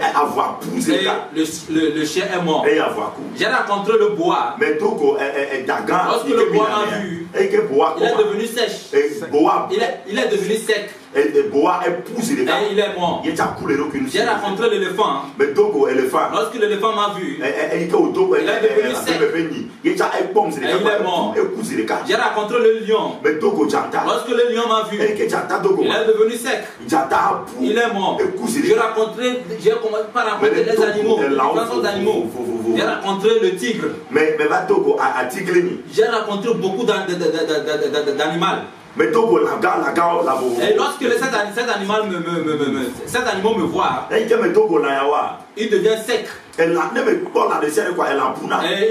le chien est mort. J'ai rencontré le bois. Lorsque le bois m'a vu, il est devenu sèche. Il est devenu sec. Et il est mort. J'ai rencontré l'éléphant. Lorsque l'éléphant m'a vu, il est devenu sec. Et il est mort. J'ai rencontré le lion. Lorsque le lion m'a vu, il est devenu sec. Il est mort. J'ai commencé par rencontrer les animaux, différentes sortes d'animaux. J'ai rencontré le tigre. J'ai rencontré beaucoup d'animaux. Et lorsque cet animal me voit, il devient sec. Et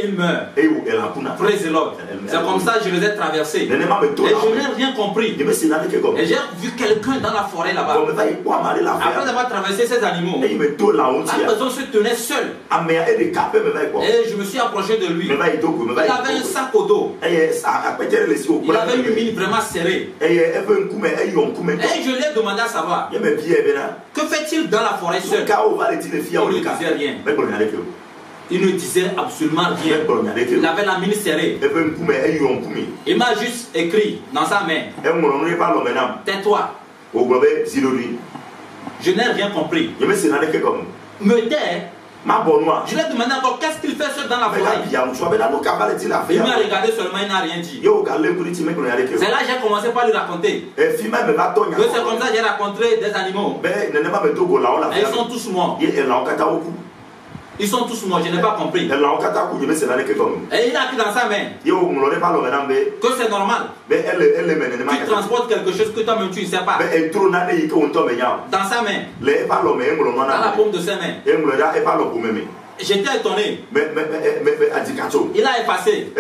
il meurt. Praise the Lord. C'est comme ça que je les ai traversés. Et je n'ai rien compris. Et j'ai vu quelqu'un dans la forêt là-bas. Après avoir traversé ces animaux, la personne se tenait seule. Et je me suis approché de lui. Il avait un sac au dos. Il avait une mine vraiment serrée. Et je lui ai demandé à savoir, que fait-il dans la forêt seul? Il ne disait rien. Il ne disait absolument rien. Il avait la mine serrée. Il m'a juste écrit dans sa main, tais-toi. Je n'ai rien compris. Me tais. Je lui ai demandé encore qu'est-ce qu'il fait seul dans la forêt. Il m'a regardé seulement, il n'a rien dit. C'est là que j'ai commencé par lui raconter. C'est comme ça que j'ai rencontré des animaux. Et ils sont tous morts. Ils sont tous morts, je n'ai pas compris. Et il a pris dans sa main que c'est normal. Tu transportes quelque chose que toi-même tu ne sais pas. Dans sa main. Dans la paume de ses mains. J'étais étonné. Il a effacé.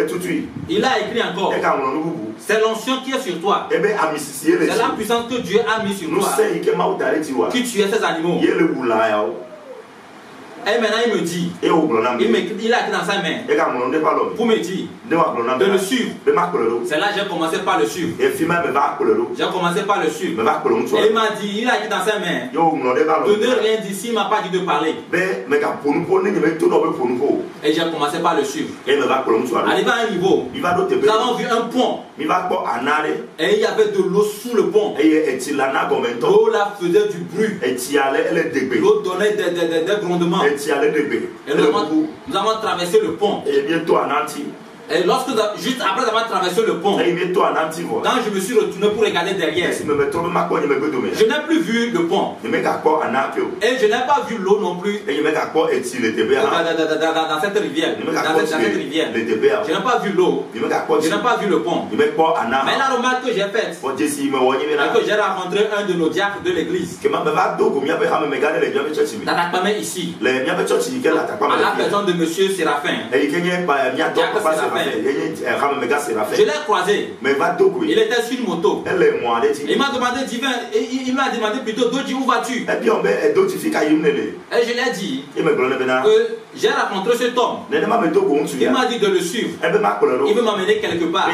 Il a écrit encore. C'est l'onction qui est sur toi. C'est la puissance que Dieu a mis sur toi. Qui tuait ces animaux. Et maintenant il me dit, il a écrit dans sa main pour me dire de le suivre. C'est là que j'ai commencé par le suivre. J'ai commencé par le suivre. Et il m'a dit, il a écrit dans sa main de ne rien dire s'il ne m'a pas dit de parler. Et j'ai commencé par le suivre. Arrivé à un niveau, nous avons vu un pont. Et il y avait de l'eau sous le pont. L'eau là faisait du bruit. L'eau donnait des grondements. Et nous avons traversé le pont. Et lorsque, juste après avoir traversé le pont, quand je me suis retourné pour regarder derrière, je n'ai plus vu le pont. Et je n'ai pas vu l'eau non plus dans cette rivière. Je n'ai pas vu l'eau. Je n'ai pas vu le pont. Mais la remarque que j'ai faite, c'est que j'ai rencontré un de nos diacres de l'église. D'attaquement ici. À la personne de monsieur Séraphin. Diacre Séraphin. Je l'ai croisé. Il était sur une moto. Il m'a demandé, plutôt, Doji, où vas-tu? Et je lui ai dit que j'ai rencontré cet homme. Il m'a dit de le suivre. Il veut m'amener quelque part.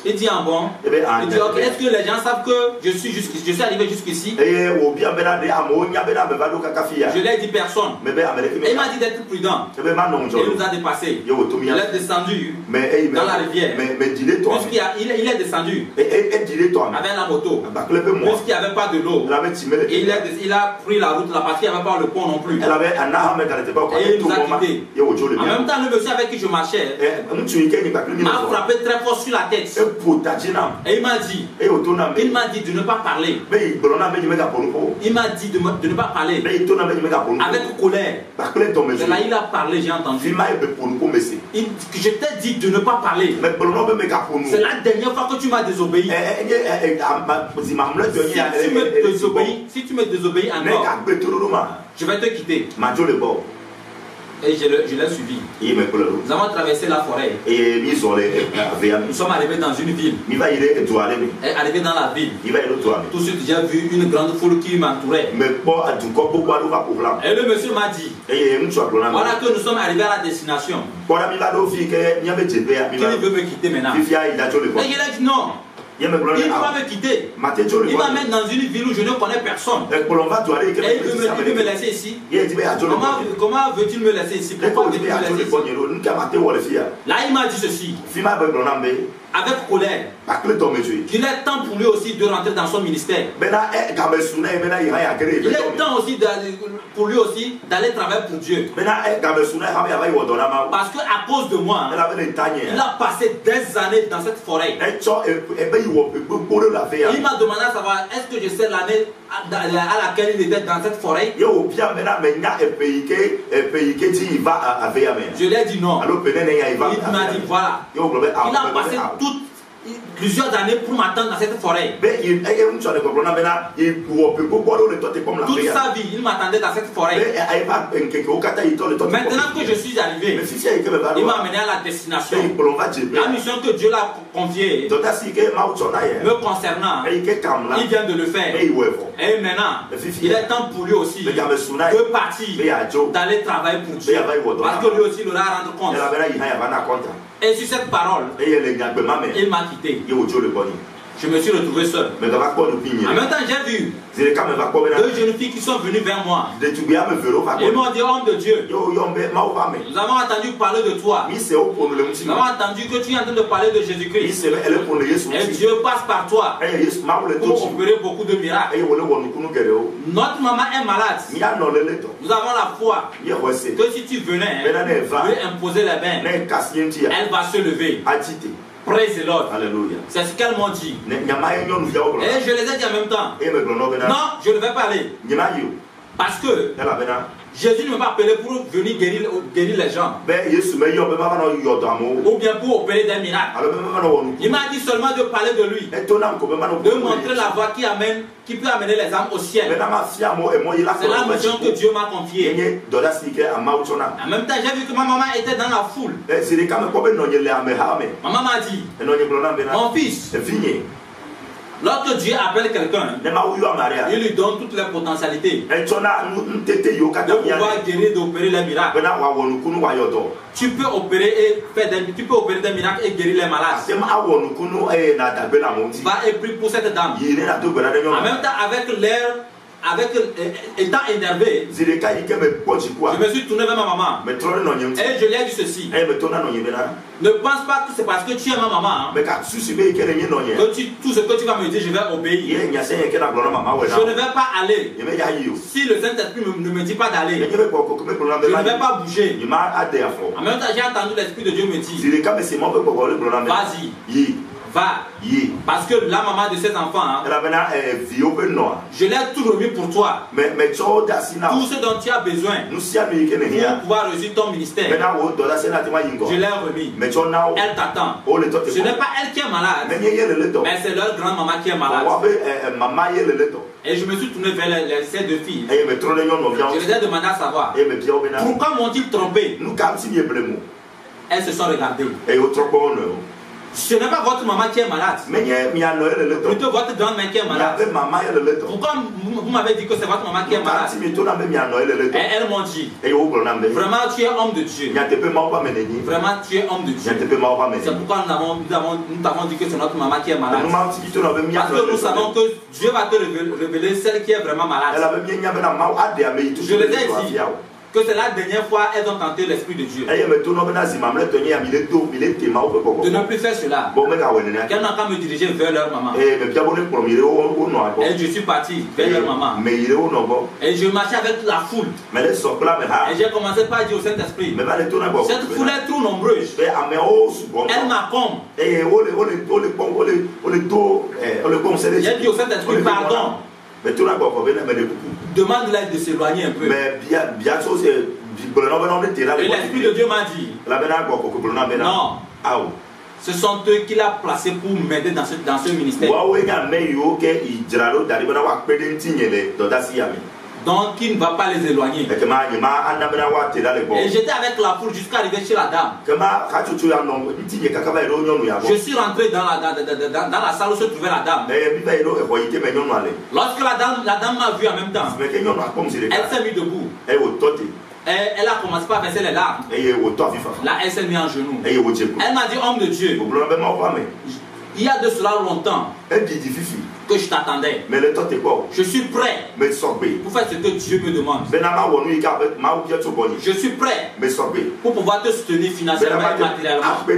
Il dit bon. Il dit ok, est-ce que les gens savent que je suis arrivé jusqu'ici? Je lui ai dit personne. Et il m'a dit d'être prudent. Il nous a dépassé. Il est descendu descendu dans la rivière. Puisqu'il est descendu avec la moto. Puisqu'il n'y avait pas de l'eau. Il a pris la route là parce qu'il n'y avait pas le pont non plus. Et il nous a quittés. En même temps, le monsieur avec qui je marchais m'a frappé très fort sur la tête. Et il m'a dit de ne pas parler. Il m'a dit de ne pas parler. Avec colère. Et là, il a parlé, j'ai entendu. Je t'ai dit de ne pas parler. C'est la dernière fois que tu m'as désobéi. Si tu me désobéis encore, je vais te quitter. Et je l'ai suivi. Nous avons traversé la forêt. Nous sommes arrivés dans une ville. Et arrivé dans la ville, tout de suite j'ai vu une grande foule qui m'entourait. Et le monsieur m'a dit, voilà que nous sommes arrivés à la destination. Qui veut me quitter maintenant? Et je lui ai dit non. Il va me quitter. Il va mettre dans une ville où je ne connais personne. Et il veut me laisser ici. Comment veut-il me laisser ici? Pourquoi veut-il me laisser ici? Là, il m'a dit ceci. Avec colère. Il est temps pour lui aussi de rentrer dans son ministère. Il est temps aussi pour lui aussi d'aller travailler pour Dieu. Parce qu'à cause de moi, il a passé des années dans cette forêt. Il m'a demandé à savoir est-ce que je sais l'année à laquelle il était dans cette forêt. Je lui ai dit non. Il m'a dit voilà. Il a passé plusieurs années pour m'attendre dans cette forêt. Toute sa vie, il m'attendait dans cette forêt. Maintenant que je suis arrivé, il m'a amené à la destination. La mission que Dieu l'a confiée me concernant, il vient de le faire. Et maintenant, il est temps pour lui aussi de partir, d'aller travailler pour Dieu. Parce que lui aussi, il aura à rendre compte. Et sur cette parole, il m'a quitté. Je me suis retrouvé seul. En même temps, j'ai vu deux jeunes filles qui sont venues vers moi. Ils m'ont dit, homme de Dieu, nous avons entendu parler de toi. Nous avons entendu que tu es en train de parler de Jésus-Christ. Et Dieu passe par toi pour opérer beaucoup de miracles. Notre maman est malade. Nous avons la foi que si tu venais lui imposer les mains, elle va se lever. Praise the Lord. Alléluia. C'est ce qu'elles m'ont dit. Et je les ai dit en même temps. Non, je ne vais pas aller. Parce que Jésus ne m'a pas appelé pour venir guérir les gens. Ou bien pour opérer des miracles. Il m'a dit seulement de parler de lui. De montrer la voie qui peut amener les âmes au ciel. C'est la mission que Dieu m'a confiée. En même temps, j'ai vu que ma maman était dans la foule. Maman m'a dit, mon fils, lorsque Dieu appelle quelqu'un, il lui donne toutes les potentialités de pouvoir guérir, d'opérer les miracles. Tu peux opérer des miracles et guérir les malades. Va et prie pour cette dame. En même temps, étant énervé, je me suis tourné vers ma maman et je lui ai dit ceci. Ne pense pas que c'est parce que tu es ma maman que tout ce que tu vas me dire, je vais obéir. Je ne vais pas aller. Si le Saint-Esprit ne me dit pas d'aller, je ne vais pas bouger. En même temps, j'ai entendu l'Esprit de Dieu me dire, vas-y. Va. Parce que la maman de ses enfants, je l'ai tout remis pour toi. Tout ce dont tu as besoin pour pouvoir réussir ton ministère, je l'ai remis. Elle t'attend. Ce n'est pas elle qui est malade, mais c'est leur grand-maman qui est malade. Et je me suis tourné vers ces deux filles. Je les ai demandé à savoir pourquoi m'ont-ils trompé. Elles se sont regardées. Ce n'est pas votre maman qui est malade. Plutôt votre grand-mère qui est malade. Pourquoi vous m'avez dit que c'est votre maman qui est malade? Et elles m'ont dit, vraiment tu es homme de Dieu. Vraiment tu es homme de Dieu. C'est pourquoi nous t'avons dit que c'est notre maman qui est malade. Parce que nous savons que Dieu va te révéler celle qui est vraiment malade. Je les ai dit, que c'est la dernière fois elles ont tenté l'Esprit de Dieu. De ne plus faire cela. Qu'elles n'ont qu'à me diriger vers leur maman. Et je suis parti vers leur maman. Et je marchais avec la foule. Et j'ai commencé par dire au Saint-Esprit, cette foule est trop nombreuse. Elle m'accombe. J'ai dit au Saint-Esprit, pardon. Demande l'aide de s'éloigner un peu. Et l'Esprit de Dieu m'a dit, non, ce sont eux qui l'ont placé pour m'aider dans ce ministère. Donc il ne va pas les éloigner. Et j'étais avec la foule jusqu'à arriver chez la dame. Je suis rentré dans la salle où se trouvait la dame. Lorsque la dame m'a vu en même temps, elle s'est mise debout. Elle a commencé par verser les larmes. Là, elle s'est mise en genoux. Elle m'a dit, homme de Dieu, il y a de cela longtemps que je t'attendais. Je suis prêt pour faire ce que Dieu me demande. Je suis prêt pour pouvoir te soutenir financièrement et matériellement. Et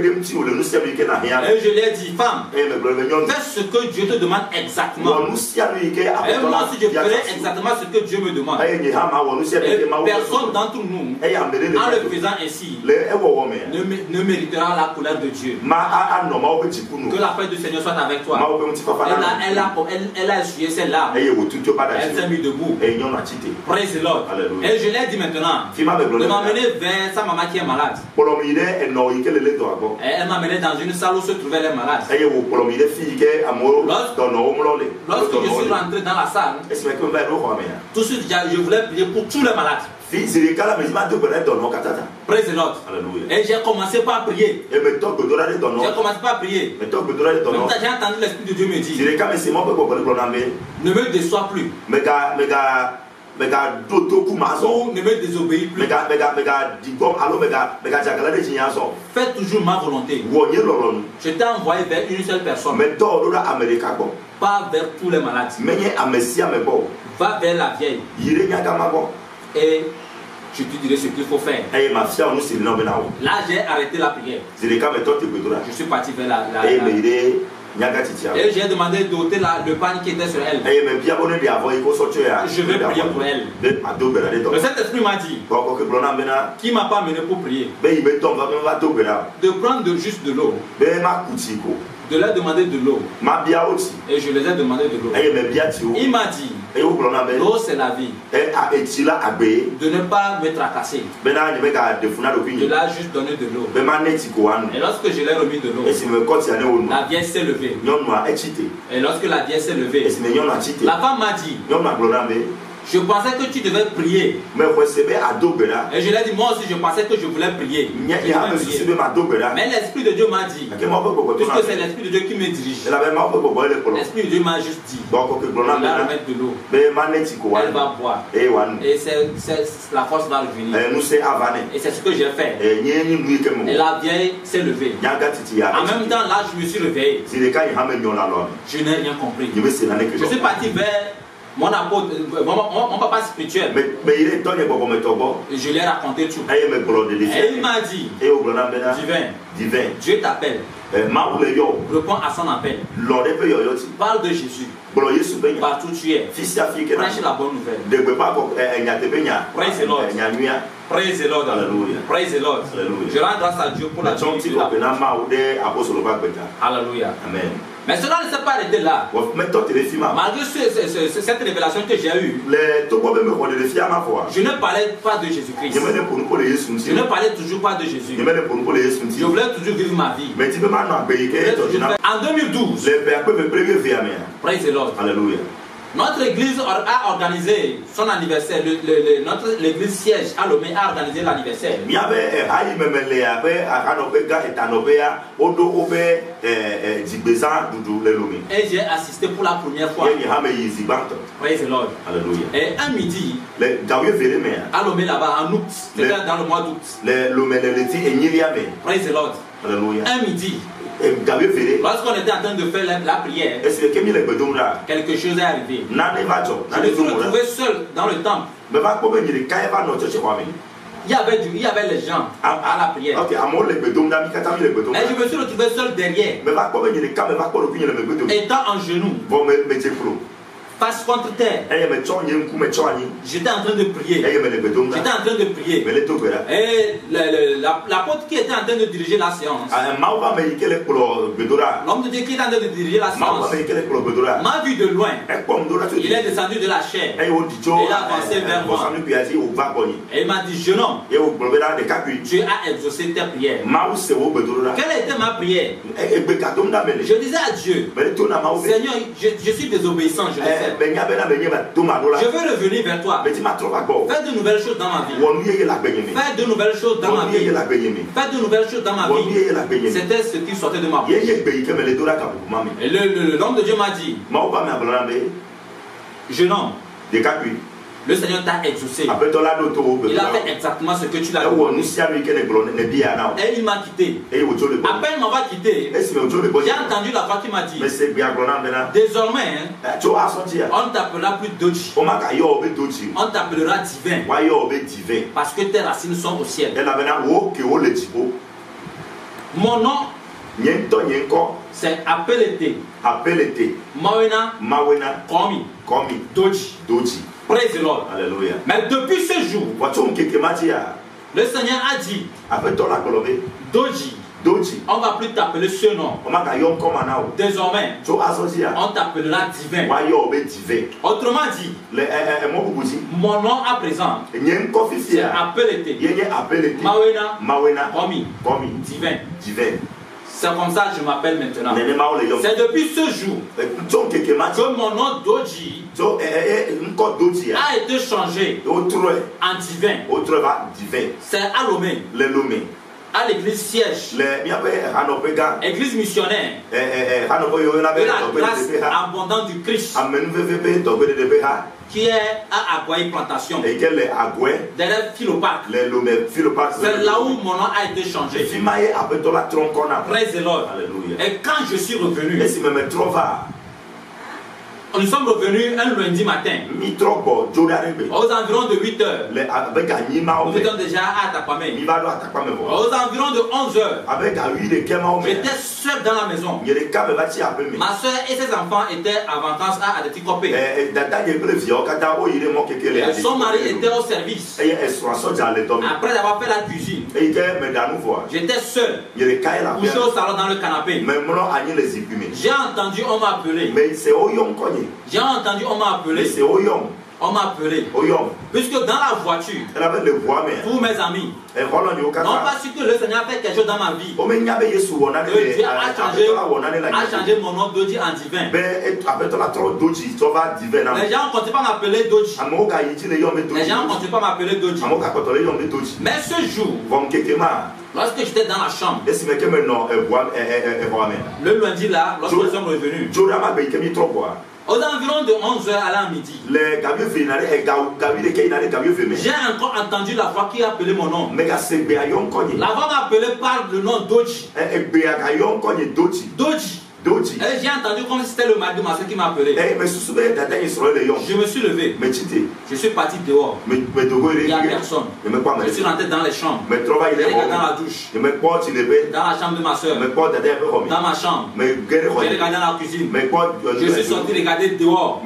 je lui ai dit, femme, fais ce que Dieu te demande exactement. Et moi aussi je ferai exactement ce que Dieu me demande. Et personne d'entre nous, en le faisant ainsi, ne méritera la colère de Dieu. Que la paix du Seigneur soit avec toi. Elle a essuyé ses larmes. Elle s'est mise debout. Praise the Lord. Et je lui ai dit maintenant de m'amener vers sa maman qui est malade. Et elle m'a amené dans une salle où se trouvaient les malades. Lorsque je suis rentré dans la salle, tout de suite je voulais prier pour tous les malades. Praise the Lord. Et j'ai commencé par prier. J'ai commencé par prier. J'ai entendu l'Esprit de Dieu me dire, ne me déçois plus. Ne me désobéis plus. Fais toujours ma volonté. Je t'ai envoyé vers une seule personne. Pas vers tous les malades. Va vers la vieille. Et je te dirai ce qu'il faut faire. Là, j'ai arrêté la prière. Je suis parti vers la et j'ai demandé d'ôter le pagne qui était sur elle. Je vais prier pour elle. Le Saint-Esprit m'a dit, qui m'a pas amené pour prier, de prendre juste de l'eau, de leur demander de l'eau. Et je les ai demandé de l'eau. Il m'a dit, l'eau c'est la vie. De ne pas me tracasser. De là juste donner de l'eau. Et lorsque je l'ai remis de l'eau, la vieille s'est levée. Et lorsque la vieille s'est levée, la femme m'a dit, je pensais que tu devais prier. Et je lui ai dit, moi aussi je pensais que je voulais prier. Mais l'Esprit de Dieu m'a dit, puisque c'est l'Esprit de Dieu qui me dirige, l'Esprit de Dieu m'a juste dit, il va remettre de l'eau. Elle va boire. Et la force va revenir. Et c'est ce que j'ai fait. Et la vieille s'est levée. En même temps, là, je me suis réveillé. Je n'ai rien compris. Je suis parti vers mon apôtre, mon papa spirituel. Je lui ai raconté tout. Et il m'a dit, divin, Dieu t'appelle. Réponds à son appel. Parle de Jésus. Partout tu es. Prêche la bonne nouvelle. Praise the Lord. Praise the Lord. Praise the Lord. Je rends grâce à Dieu pour la vie. Alléluia. Amen. Mais cela ne s'est pas arrêté là. Malgré cette révélation que j'ai eue, je ne parlais pas de Jésus-Christ. Je ne parlais toujours pas de Jésus. Je voulais toujours vivre ma vie. En 2012, praise the Lord. Alléluia. Notre église a organisé son anniversaire. Notre l'église siège à Lomé a organisé l'anniversaire. Et j'ai assisté pour la première fois. Praise the Lord. Alléluia. Et un midi, à Lomé là-bas en août, c'était dans le mois d'août. Praise the Lord. Alléluia. Un midi, lorsqu'on était en train de faire la prière, quelque chose est arrivé. Je me suis retrouvé seul dans le temple. il y avait les gens à la prière. Et je me suis retrouvé seul derrière. Étant en genoux. Face contre terre. J'étais en train de prier. Et l'apôtre qui était en train de diriger la séance, l'homme de Dieu qui était en train de diriger la séance, m'a vu de loin. Il est descendu de la chair. Et il a avancé vers moi. Et il m'a dit, jeune homme, Dieu a exaucé tes prières. Quelle était ma prière? Je disais à Dieu, Seigneur, je suis désobéissant, je le sais. Je veux revenir vers toi. Fais de nouvelles choses dans ma vie. Fais de nouvelles choses dans ma vie. Fais de nouvelles choses dans ma vie. C'était ce qui sortait de ma bouche. Et l'homme de Dieu m'a dit, jeune homme, le Seigneur t'a exaucé. Il a fait exactement ce que tu l'as dit. Et il m'a quitté. À peine m'avoir quitté, j'ai entendu la voix qui m'a dit, désormais, on t'appellera plus Doji. On t'appellera divin. Parce que tes racines sont au ciel. Mon nom, c'est Appelete. Mawena. Komi. Doji. Praise the Lord. Alléluia. Mais depuis ce jour, le Seigneur a dit, Doji, on ne va plus t'appeler ce nom. Désormais, on t'appellera divin. Autrement dit, mon nom à présent, c'est Appelete. Mawena. Komi. Divin. C'est comme ça que je m'appelle maintenant. C'est depuis ce jour que mon nom Doji a été changé en divin. C'est à Lomé. À l'église siège. Église missionnaire. De la grâce abondante du Christ. Qui est à Agouaï Plantation. Derrière Philopark. C'est là où mon nom a été changé. Praise the Lord. Et quand je suis revenu, nous sommes revenus un lundi matin. Aux environs de 8 heures. Nous étions déjà à Atakwame. Aux environs de 11 heures. J'étais seul dans la maison. Ma soeur et ses enfants étaient en vacances à Adetikopé. Son mari était au service. Après avoir fait la cuisine, j'étais seul, couché au salon dans le canapé. J'ai entendu, on m'a appelé. J'ai entendu, on m'a appelé. On m'a appelé. Puisque dans la voiture, pour mes amis, non pas su que le Seigneur a fait quelque chose dans ma vie. Dieu a changé mon nom Doji en divin. Les gens ne comptaient pas m'appeler Doji. Les gens ne comptaient pas m'appeler Doji. Mais ce jour, lorsque j'étais dans la chambre, le lundi là, lorsque nous sommes revenus, aux environs de 11h à la midi, j'ai encore entendu la voix qui appelait mon nom. La voix m'a appelé par le nom Doji. Doji. Et j'ai entendu comme si c'était le mari de ma soeur qui m'a appelé. Je me suis levé. Je suis parti dehors. Il n'y a personne. Je suis rentré dans les chambres. J'ai regardé dans la douche. Dans la chambre de ma soeur. Dans ma chambre. J'ai regardé dans la cuisine. Je suis sorti regarder dehors.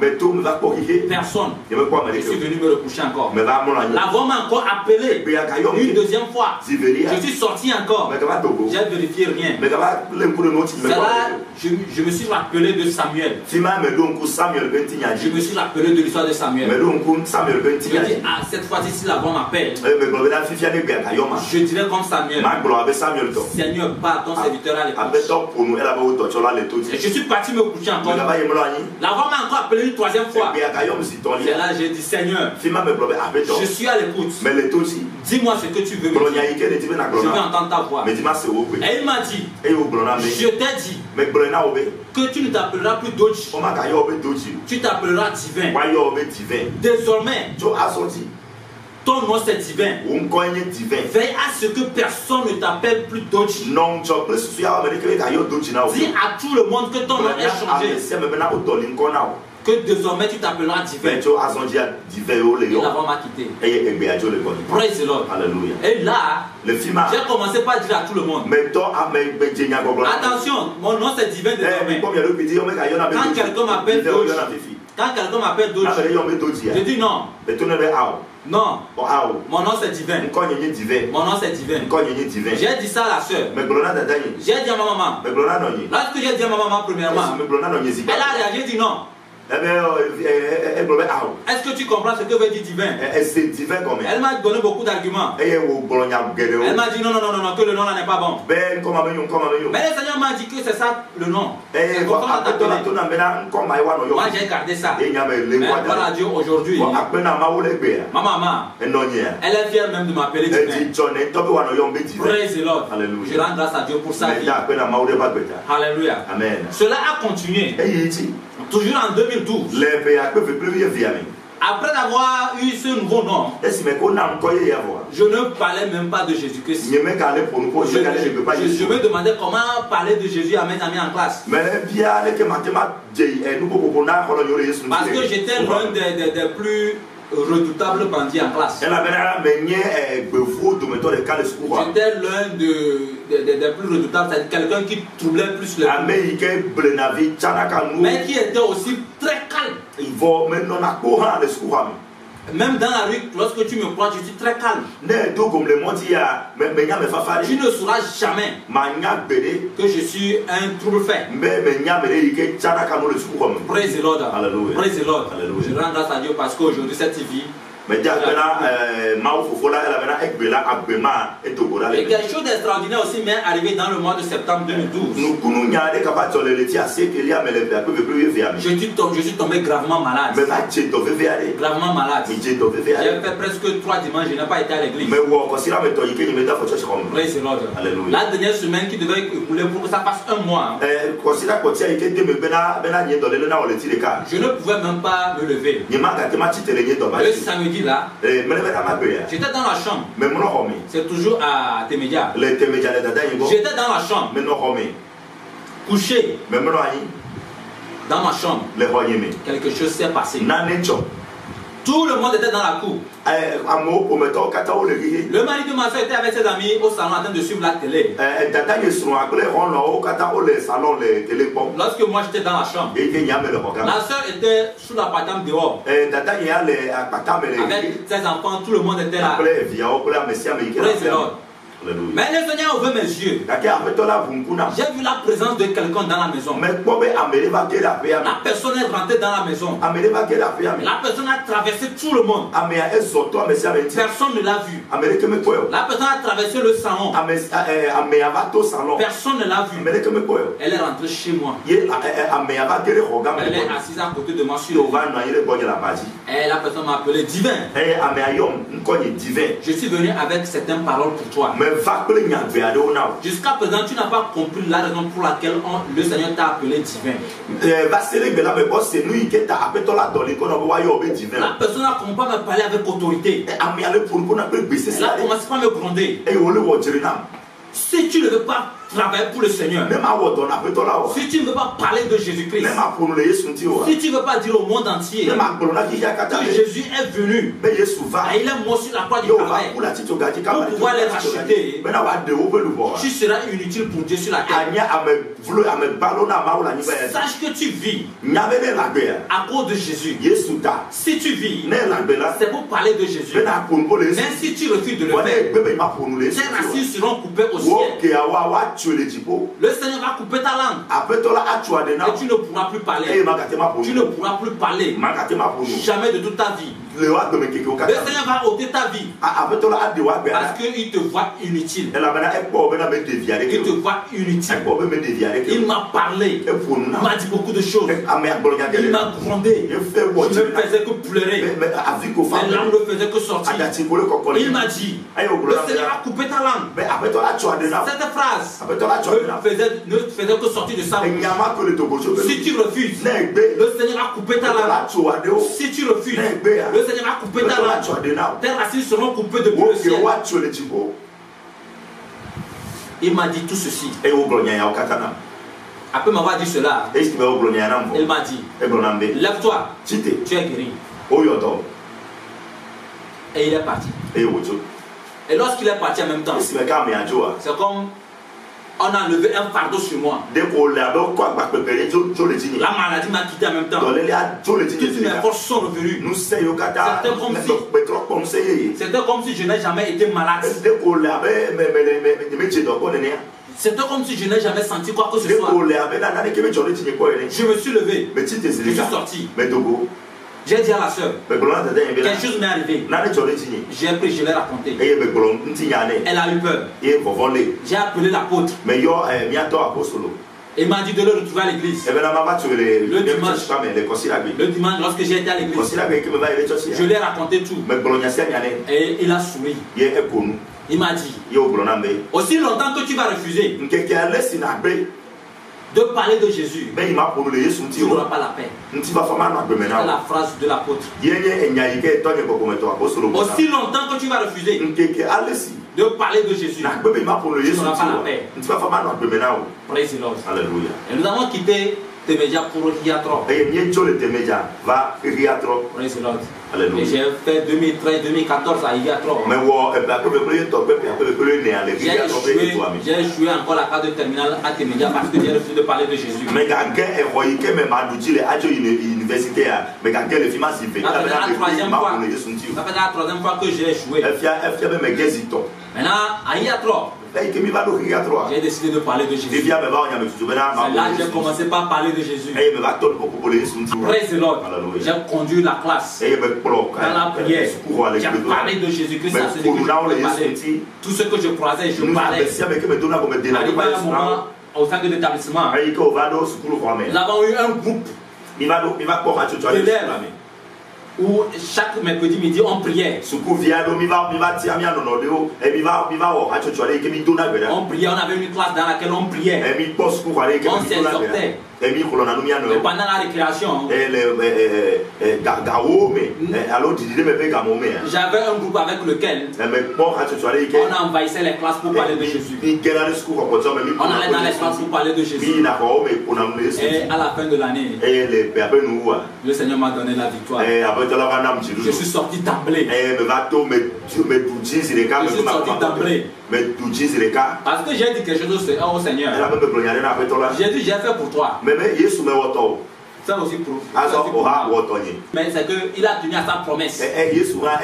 Personne. Je suis venu me recoucher encore. La voix m'a encore appelé une deuxième fois. Je suis sorti encore. J'ai vérifié rien. C'est là je me suis rappelé de Samuel. Je me suis rappelé de l'histoire de Samuel. Je me dis, ah, cette fois-ci, si la voix m'appelle, je dirais comme Samuel, Seigneur, bat ton serviteur à l'écoute. Et je suis parti me coucher encore. La voix m'a encore appelé une troisième fois. C'est là que j'ai dit, Seigneur, je suis à l'écoute. Dis-moi ce que tu veux me dire. Je veux entendre ta voix. Et il m'a dit, je t'ai dit que tu ne t'appelleras plus Doji. Tu t'appelleras divin. Désormais, ton nom c'est divin. Veille à ce que personne ne t'appelle plus Doji. Dis à tout le monde que ton nom est changé. Que désormais tu t'appelleras divin. Et l'avant m'a quitté. Praise the Lord. Alléluia. Et là, j'ai commencé par dire à tout le monde. Attention, mon nom c'est divin désormais. Quand quelqu'un m'appelle Doge, je dis non. Non, mon nom c'est divin. Mon nom c'est divin. J'ai dit ça à la soeur. J'ai dit à ma maman. Lorsque j'ai dit à ma maman premièrement, elle a réagi, dit non. Est-ce que tu comprends ce que veut dire divin? Elle m'a donné beaucoup d'arguments. Elle m'a dit non, que le nom là n'est pas bon. Mais le Seigneur m'a dit que c'est ça le nom. Moi j'ai gardé ça. Mais voilà Dieu aujourd'hui. Ma maman, elle est fière même de m'appeler divin. Praise the Lord. Je rends grâce à Dieu pour sa vie. Alléluia. Amen. Cela a continué. Toujours en 2012. Après avoir eu ce nouveau nom, je ne parlais même pas de Jésus-Christ. Je me demandais comment parler de Jésus à mes amis en classe. Parce que j'étais l'un des plus redoutable bandit en classe. J'étais l'un des plus redoutables, c'est-à-dire quelqu'un qui troublait plus les gens, mais qui était aussi très calme. Même dans la rue, lorsque tu me crois, je suis très calme. Tu ne sauras jamais que je suis un trouble-fait. Praise the Lord. Praise the Lord. Je rends grâce à Dieu parce qu'aujourd'hui, cette vie. Et quelque chose d'extraordinaire aussi m'est arrivé dans le mois de septembre 2012. Je suis tombé gravement malade. Gravement malade. J'ai fait presque 3 dimanches, je n'ai pas été à l'église. Praise the Lord. La dernière semaine qui devait écouler pour que ça fasse 1 mois. Je ne pouvais même pas me lever. Le samedi là, j'étais dans la chambre. C'est toujours à Temedia. J'étais dans la chambre, couché dans ma chambre. Quelque chose s'est passé. Tout le monde était dans la cour. Le mari de ma soeur était avec ses amis au salon en train de suivre la télé. Lorsque moi j'étais dans la chambre, la soeur était sous la patame dehors. Avec ses enfants, tout le monde était là. Praise the Lord. Mais le Seigneur a ouvert mes yeux. J'ai vu la présence de quelqu'un dans la maison. La personne est rentrée dans la maison. La personne a traversé tout le monde. Personne ne l'a vu. La personne a traversé le salon. Personne ne l'a vu. Elle est rentrée chez moi. Elle est assise à côté de moi sur le lit. Et la personne m'a appelé divin. Je suis venu avec certaines paroles pour toi. Jusqu'à présent, tu n'as pas compris la raison pour laquelle le Seigneur t'a appelé divin. La personne a commencé à me parler avec autorité. Elle a commencé par me gronder. Si tu ne veux pas travailler pour le Seigneur, si tu ne veux pas parler de Jésus-Christ, si tu ne veux pas dire au monde entier que Jésus est venu et il est mort sur la croix du Calvaire pour pouvoir les racheter, tu seras inutile pour Dieu sur la terre. Sache que tu vis à cause de Jésus. Si tu vis, c'est pour parler de Jésus. Mais si tu refuses de le faire, tes racines seront coupées au ciel. Le Seigneur va couper ta langue et tu ne pourras plus parler. Tu ne pourras plus parler jamais de toute ta vie. Le Seigneur va ôter ta vie parce qu'il te voit inutile. Il te voit inutile. Il m'a parlé. Il m'a dit beaucoup de choses. Il m'a grondé. Je ne faisais que pleurer. Mes larmes ne faisaient que sortir. Il m'a dit, le Seigneur va couper ta langue. Cette phrase ne faisait que sortir de sa bouche. Si tu refuses, le Seigneur va couper ta langue. Si tu refuses, le Seigneur va couper ta langue. Tes racines seront coupées depuis le ciel. Il m'a dit tout ceci. Après m'avoir dit cela, il m'a dit, lève-toi, tu es guéri. Et il est parti. Et lorsqu'il est parti en même temps, c'est comme on a levé un fardeau sur moi. La maladie m'a quitté en même temps. Toutes mes forces sont revenues. C'était comme si je n'ai jamais été malade. C'était comme si je n'ai jamais senti quoi que ce soit. Je me suis levé. Je suis sorti. J'ai dit à la soeur, quelque chose m'est arrivé. J'ai pris, je l'ai raconté. Elle a eu peur. J'ai appelé l'apôtre. Il m'a dit de le retrouver à l'église. Le dimanche, lorsque j'ai été à l'église, je lui ai raconté tout. Et il a souri. Il m'a dit, aussi longtemps que tu vas refuser de parler de Jésus, tu n'auras pas la paix. C'est la phrase de l'apôtre. Aussi longtemps que tu vas refuser de parler de Jésus, tu n'auras pas la paix. Praise the Lord. Alléluia. Et nous avons quitté Temeja pour Riatro. Praise the Lord. Et j'ai fait 2013-2014 à Riatro. J'ai échoué encore la carte de terminale à Temeja parce que j'ai refusé de parler de Jésus. Ça fait la troisième fois que j'ai échoué. Maintenant, à Riatro, j'ai décidé de parler de Jésus. C'est là que j'ai commencé par parler de Jésus. Praise the Lord. J'ai conduit la classe dans la prière. J'ai parlé de Jésus-Christ à celui que je parlais. Tout ce que je croisais, je parlais. Arrivé à un moment au sein de l'établissement, nous avons eu un groupe d'élèves où chaque mercredi midi on priait. On priait, on avait une classe dans laquelle on priait. On s'exhortait. Et pendant la récréation, j'avais un groupe avec lequel on envahissait les classes pour parler de Jésus. On allait dans les classes pour parler de Jésus. Et à la fin de l'année, le Seigneur m'a donné la victoire. Je suis sorti d'emblée. Parce que j'ai dit quelque chose au Seigneur. J'ai dit, j'ai fait pour toi. Ça aussi pour mais c'est qu'il a tenu à sa promesse. Voilà.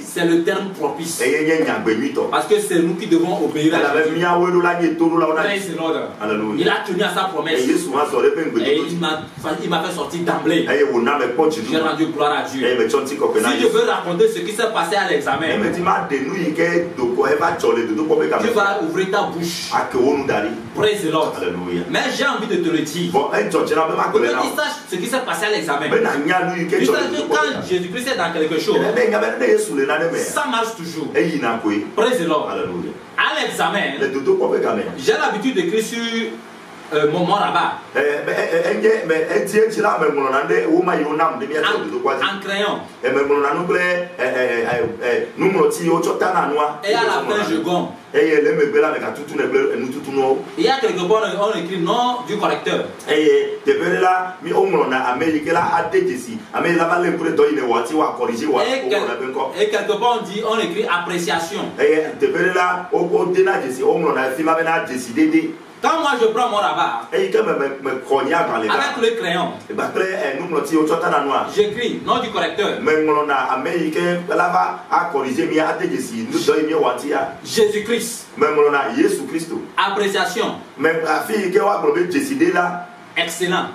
C'est le terme propice. Parce que c'est nous qui devons obéir à Jésus. Il a tenu à sa promesse. Et il m'a fait sortir d'emblée. J'ai rendu gloire à Dieu. Si je veux raconter ce qui s'est passé à l'examen, tu vas ouvrir ta bouche. Praise the Lord. Mais j'ai envie de te le dire. Pour que tu saches ce qui s'est passé à l'examen. Tu sais que quand Jésus-Christ est dans quelque chose, ça marche toujours. Praise the Lord. À l'examen, j'ai l'habitude d'écrire sur mon rabat. En crayon. Et à la fin, je gomme. Il y a quelque part on écrit nom du correcteur. Et quelque part on écrit appréciation. Quand moi je prends mon rabat avec le crayon, j'écris nom du correcteur. Jésus-Christ. Appréciation. Excellent.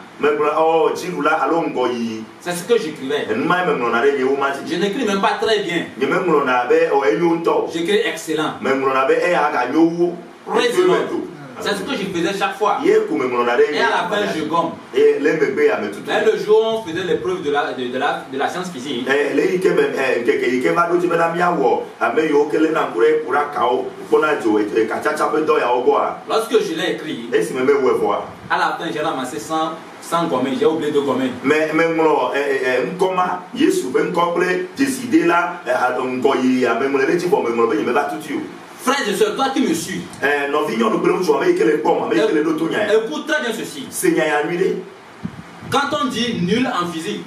C'est ce que j'écrivais. Je n'écris même pas très bien. J'écris excellent. C'est ce que je faisais chaque fois. Et à la fin, je gomme. Mais le jour où on faisait l'épreuve de la science physique, lorsque je l'ai écrit, à la fin, j'ai ramassé 100 gommer. J'ai oublié de gommer. Frères et sœurs, toi qui me suis, écoute très bien ceci. Quand on dit nul en physique,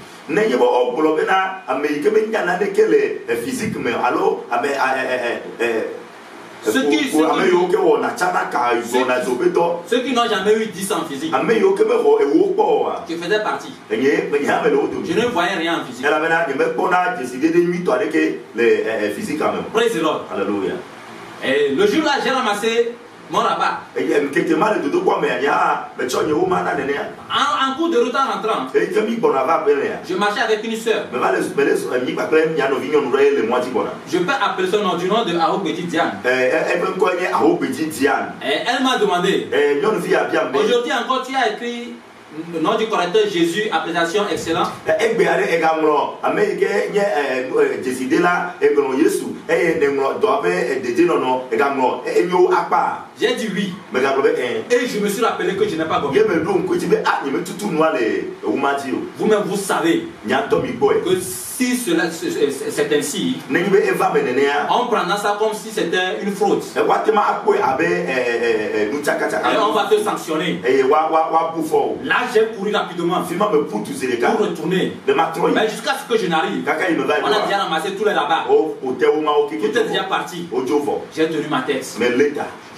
ceux qui n'ont jamais eu 10 en physique, qui faisaient partie, je ne voyais rien en physique. Praise the Lord. Alléluia. Et le jour-là, j'ai ramassé mon rabat. En cours de route en rentrant, je marchais avec une soeur. Je peux appeler son nom du nom de Ahobedi Diane. Et elle m'a demandé, aujourd'hui encore tu as écrit le nom du correcteur Jésus, appréciation excellent. J'ai dit oui. Et je me suis rappelé que je n'ai pas gommé. Vous-même vous savez que si c'est ainsi, on prendra ça comme si c'était une fraude. Et on va te sanctionner. Là, j'ai couru rapidement pour retourner. Mais jusqu'à ce que je n'arrive, on a déjà ramassé tous les là-bas. Tout est déjà parti. J'ai tenu ma tête.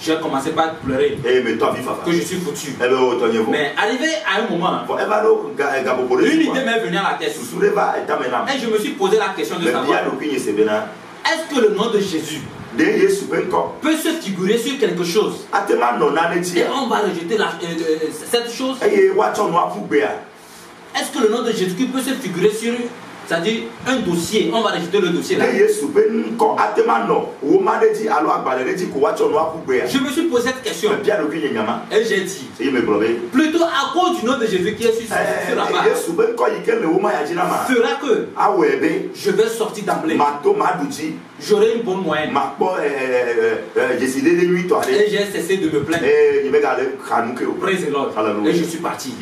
J'ai commencé par pleurer que je suis foutu. Mais arrivé à un moment, une idée m'est venue à la tête. Et je me suis posé la question de savoir, est-ce que le nom de Jésus peut se figurer sur quelque chose et on va rejeter cette chose? Est-ce que le nom de Jésus peut se figurer sur, c'est-à-dire un dossier, on va rejeter le dossier là? Je me suis posé cette question et j'ai dit, plutôt à cause du nom de Jésus qui est sur là-bas, fera que je vais sortir d'emblée. J'aurai une bonne moyenne. Et j'ai cessé de me plaindre. Praise the Lord. Et je suis parti.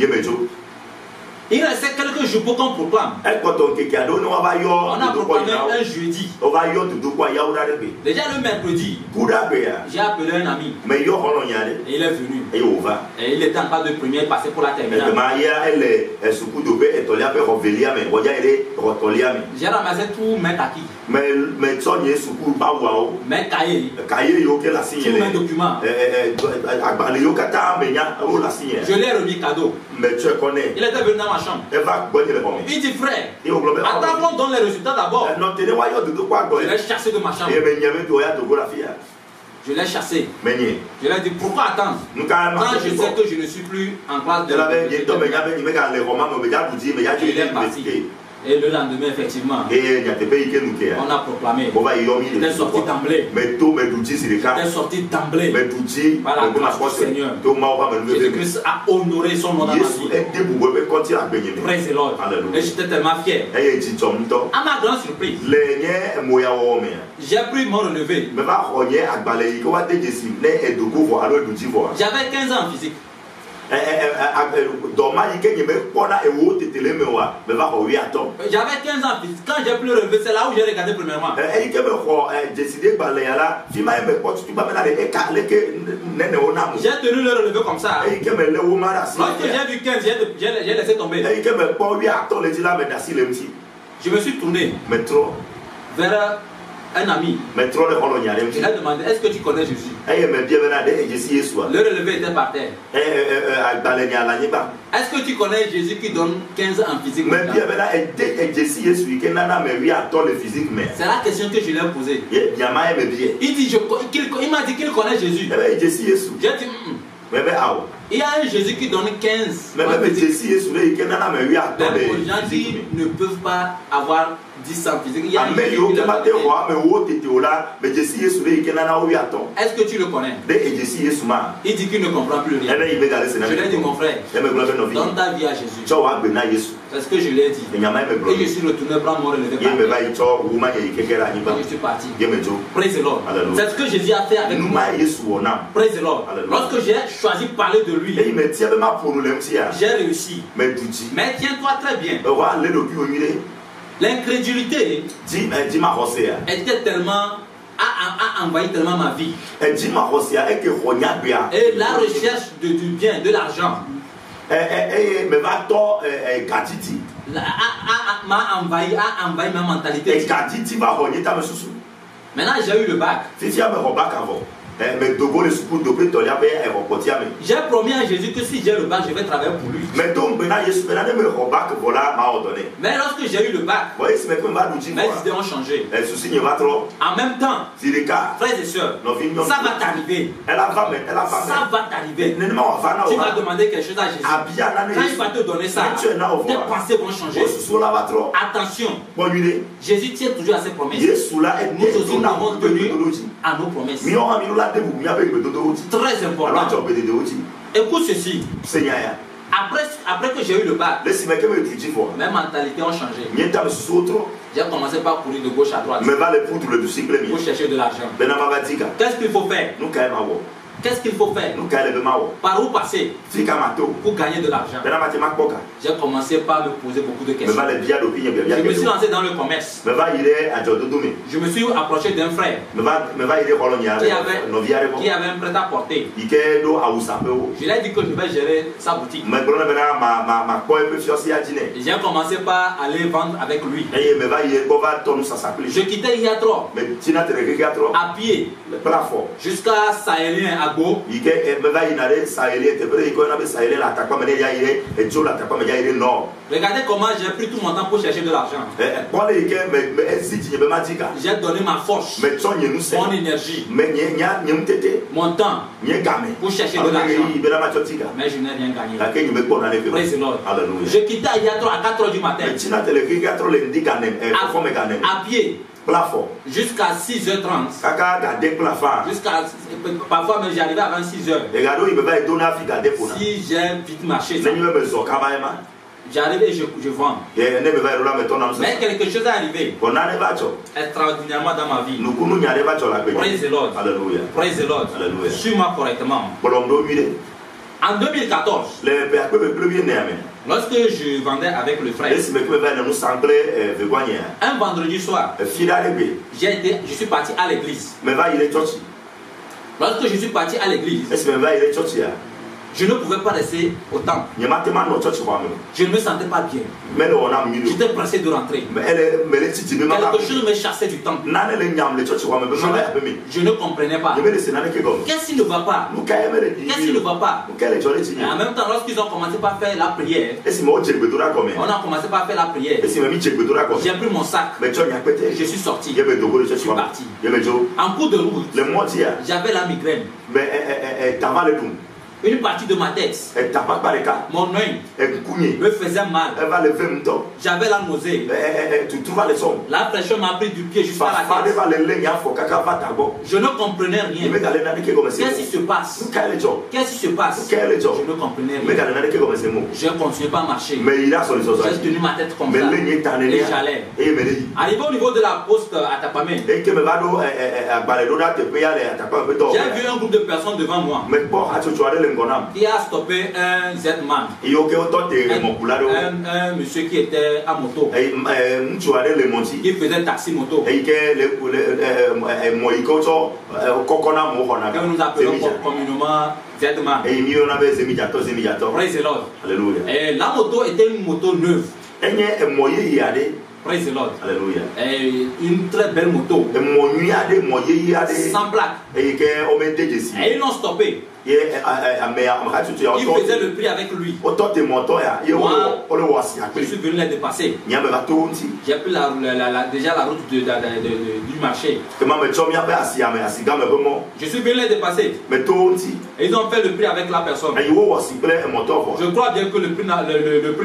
Il restait quelques jours pour qu'on proclame. On a proclamé un jeudi. Déjà le mercredi, j'ai appelé un ami. Et il est venu. Et il était en pas de première, passé pour la terminale. J'ai ramassé tous mes acquis. Mes cahiers. Tous mes documents. Je l'ai remis cadeau. Il était venu dans ma chambre. Il dit, frère, attends qu'on donne les résultats d'abord. Je l'ai chassé de ma chambre. Je l'ai chassé. Je lui ai dit, pourquoi attendre? Quand je sais que je ne suis plus en classe de il est parti. Et le lendemain, effectivement, on a proclamé. Il est sorti d'emblée. Il est sorti d'emblée. Par la grâce du Seigneur. Jésus-Christ a honoré son nom dans ma vie. Praise the Lord. Et j'étais tellement fier. À ma grande surprise, j'ai pris mon relevé. J'avais 15 ans en physique. J'avais 15 ans, quand j'ai pu le relever, c'est là où j'ai regardé premièrement. J'ai tenu le relevé comme ça. Lorsque j'ai vu 15, j'ai laissé tomber. Je me suis tourné vers un ami. Il a demandé, est-ce que tu connais Jésus? Le relevé était par terre. Est-ce que tu connais Jésus qui donne 15 en physique? C'est la question que je lui ai posée. Il m'a dit qu'il connaît Jésus. J'ai dit, il y a un Jésus qui donne 15. Les gens qui ne peuvent pas avoir 10 en physique. Il y a un Jésus qui est-ce que tu le connais? Il dit qu'il ne comprend plus rien. Je lui ai dit, mon frère, donne ta vie à Jésus. C'est ce que je lui ai dit. Et je suis retourné prendre mon relevé. Et je suis parti. Praise the Lord. C'est ce que Jésus a fait avec moi. Praise the Lord. Lorsque j'ai choisi de parler de lui, j'ai réussi. Mais tiens-toi très bien. L'incrédulité était tellement a envahi tellement ma vie. Et la recherche du bien, de l'argent, m'a envahi ma mentalité. Maintenant, j'ai eu le bac. J'ai promis à Jésus que si j'ai le bac, je vais travailler pour lui. Mais lorsque j'ai eu le bac, mes idées ont changé. En même temps, frères et sœurs, ça va t'arriver. Ça va t'arriver. Tu vas demander quelque chose à Jésus. Quand il va te donner ça, tes pensées vont changer. Attention, Jésus tient toujours à ses promesses. Nous aussi, nous avons tenu à nos promesses. Très important. Écoute ceci. Après que j'ai eu le bac, mes mentalités ont changé. J'ai commencé par courir de gauche à droite pour chercher de l'argent. Qu'est-ce qu'il faut faire? Qu'est-ce qu'il faut faire? Par où passer pour gagner de l'argent? J'ai commencé par me poser beaucoup de questions. Je me suis lancé dans le commerce. Je me suis approché d'un frère qui avait un prêt-à-porter. Je lui ai dit que je vais gérer sa boutique. J'ai commencé par aller vendre avec lui. Je quittais Yatro à pied jusqu'à Sahélien. Regardez comment j'ai pris tout mon temps pour chercher de l'argent. J'ai donné ma force, mon énergie, mon temps pour chercher de l'argent. Mais je n'ai rien gagné. Praise the Lord. Je quittais Yatro à 4 h du matin à pied jusqu'à 6h30. Parfois même j'arrivais avant 6h. Si j'ai vite marché, j'arrive et je vends. Mais quelque chose est arrivé extraordinairement dans ma vie. Praise the Lord. Praise the Lord. Suis-moi correctement. En 2014, lorsque je vendais avec le frère, un vendredi soir, je suis parti à l'église. Lorsque je suis parti à l'église, je ne pouvais pas rester au temple. Je ne me sentais pas bien. J'étais pressé de rentrer. Quelque chose me chassait du temple. Je ne comprenais pas. Qu'est-ce qui ne va pas? Qu'est-ce qui ne va pas? Et en même temps, lorsqu'ils ont commencé par faire la prière, on a commencé par faire la prière. J'ai pris mon sac. Je suis sorti. Je suis parti. En cours de route, j'avais la migraine. Une partie de ma tête, mon œil me faisait mal. J'avais la nausée. La pression m'a pris du pied jusqu'à la tête. Je ne comprenais rien. Qu'est-ce qui se passe? Qu'est-ce qui se passe? Je ne comprenais rien. Je ne continuais pas à marcher. J'ai tenu ma tête comme ça. Et j'allais. Arrivé au niveau de la poste à Tapamé, j'ai vu un groupe de personnes devant moi qui a stoppé un Z-Man, un monsieur qui était à moto, qui faisait taxi moto, que nous appelons communément Z-Man. Praise the Lord. Et la moto était une moto neuve. Praise the Lord. Alléluia. Une très belle moto. Sans plaque. Et ils l'ont stoppé. Il faisait le prix avec lui. Moi, je suis venu les dépasser. J'ai pris déjà la route du marché. Je suis venu les dépasser. Et ils ont fait le prix avec la personne. Je crois bien que le prix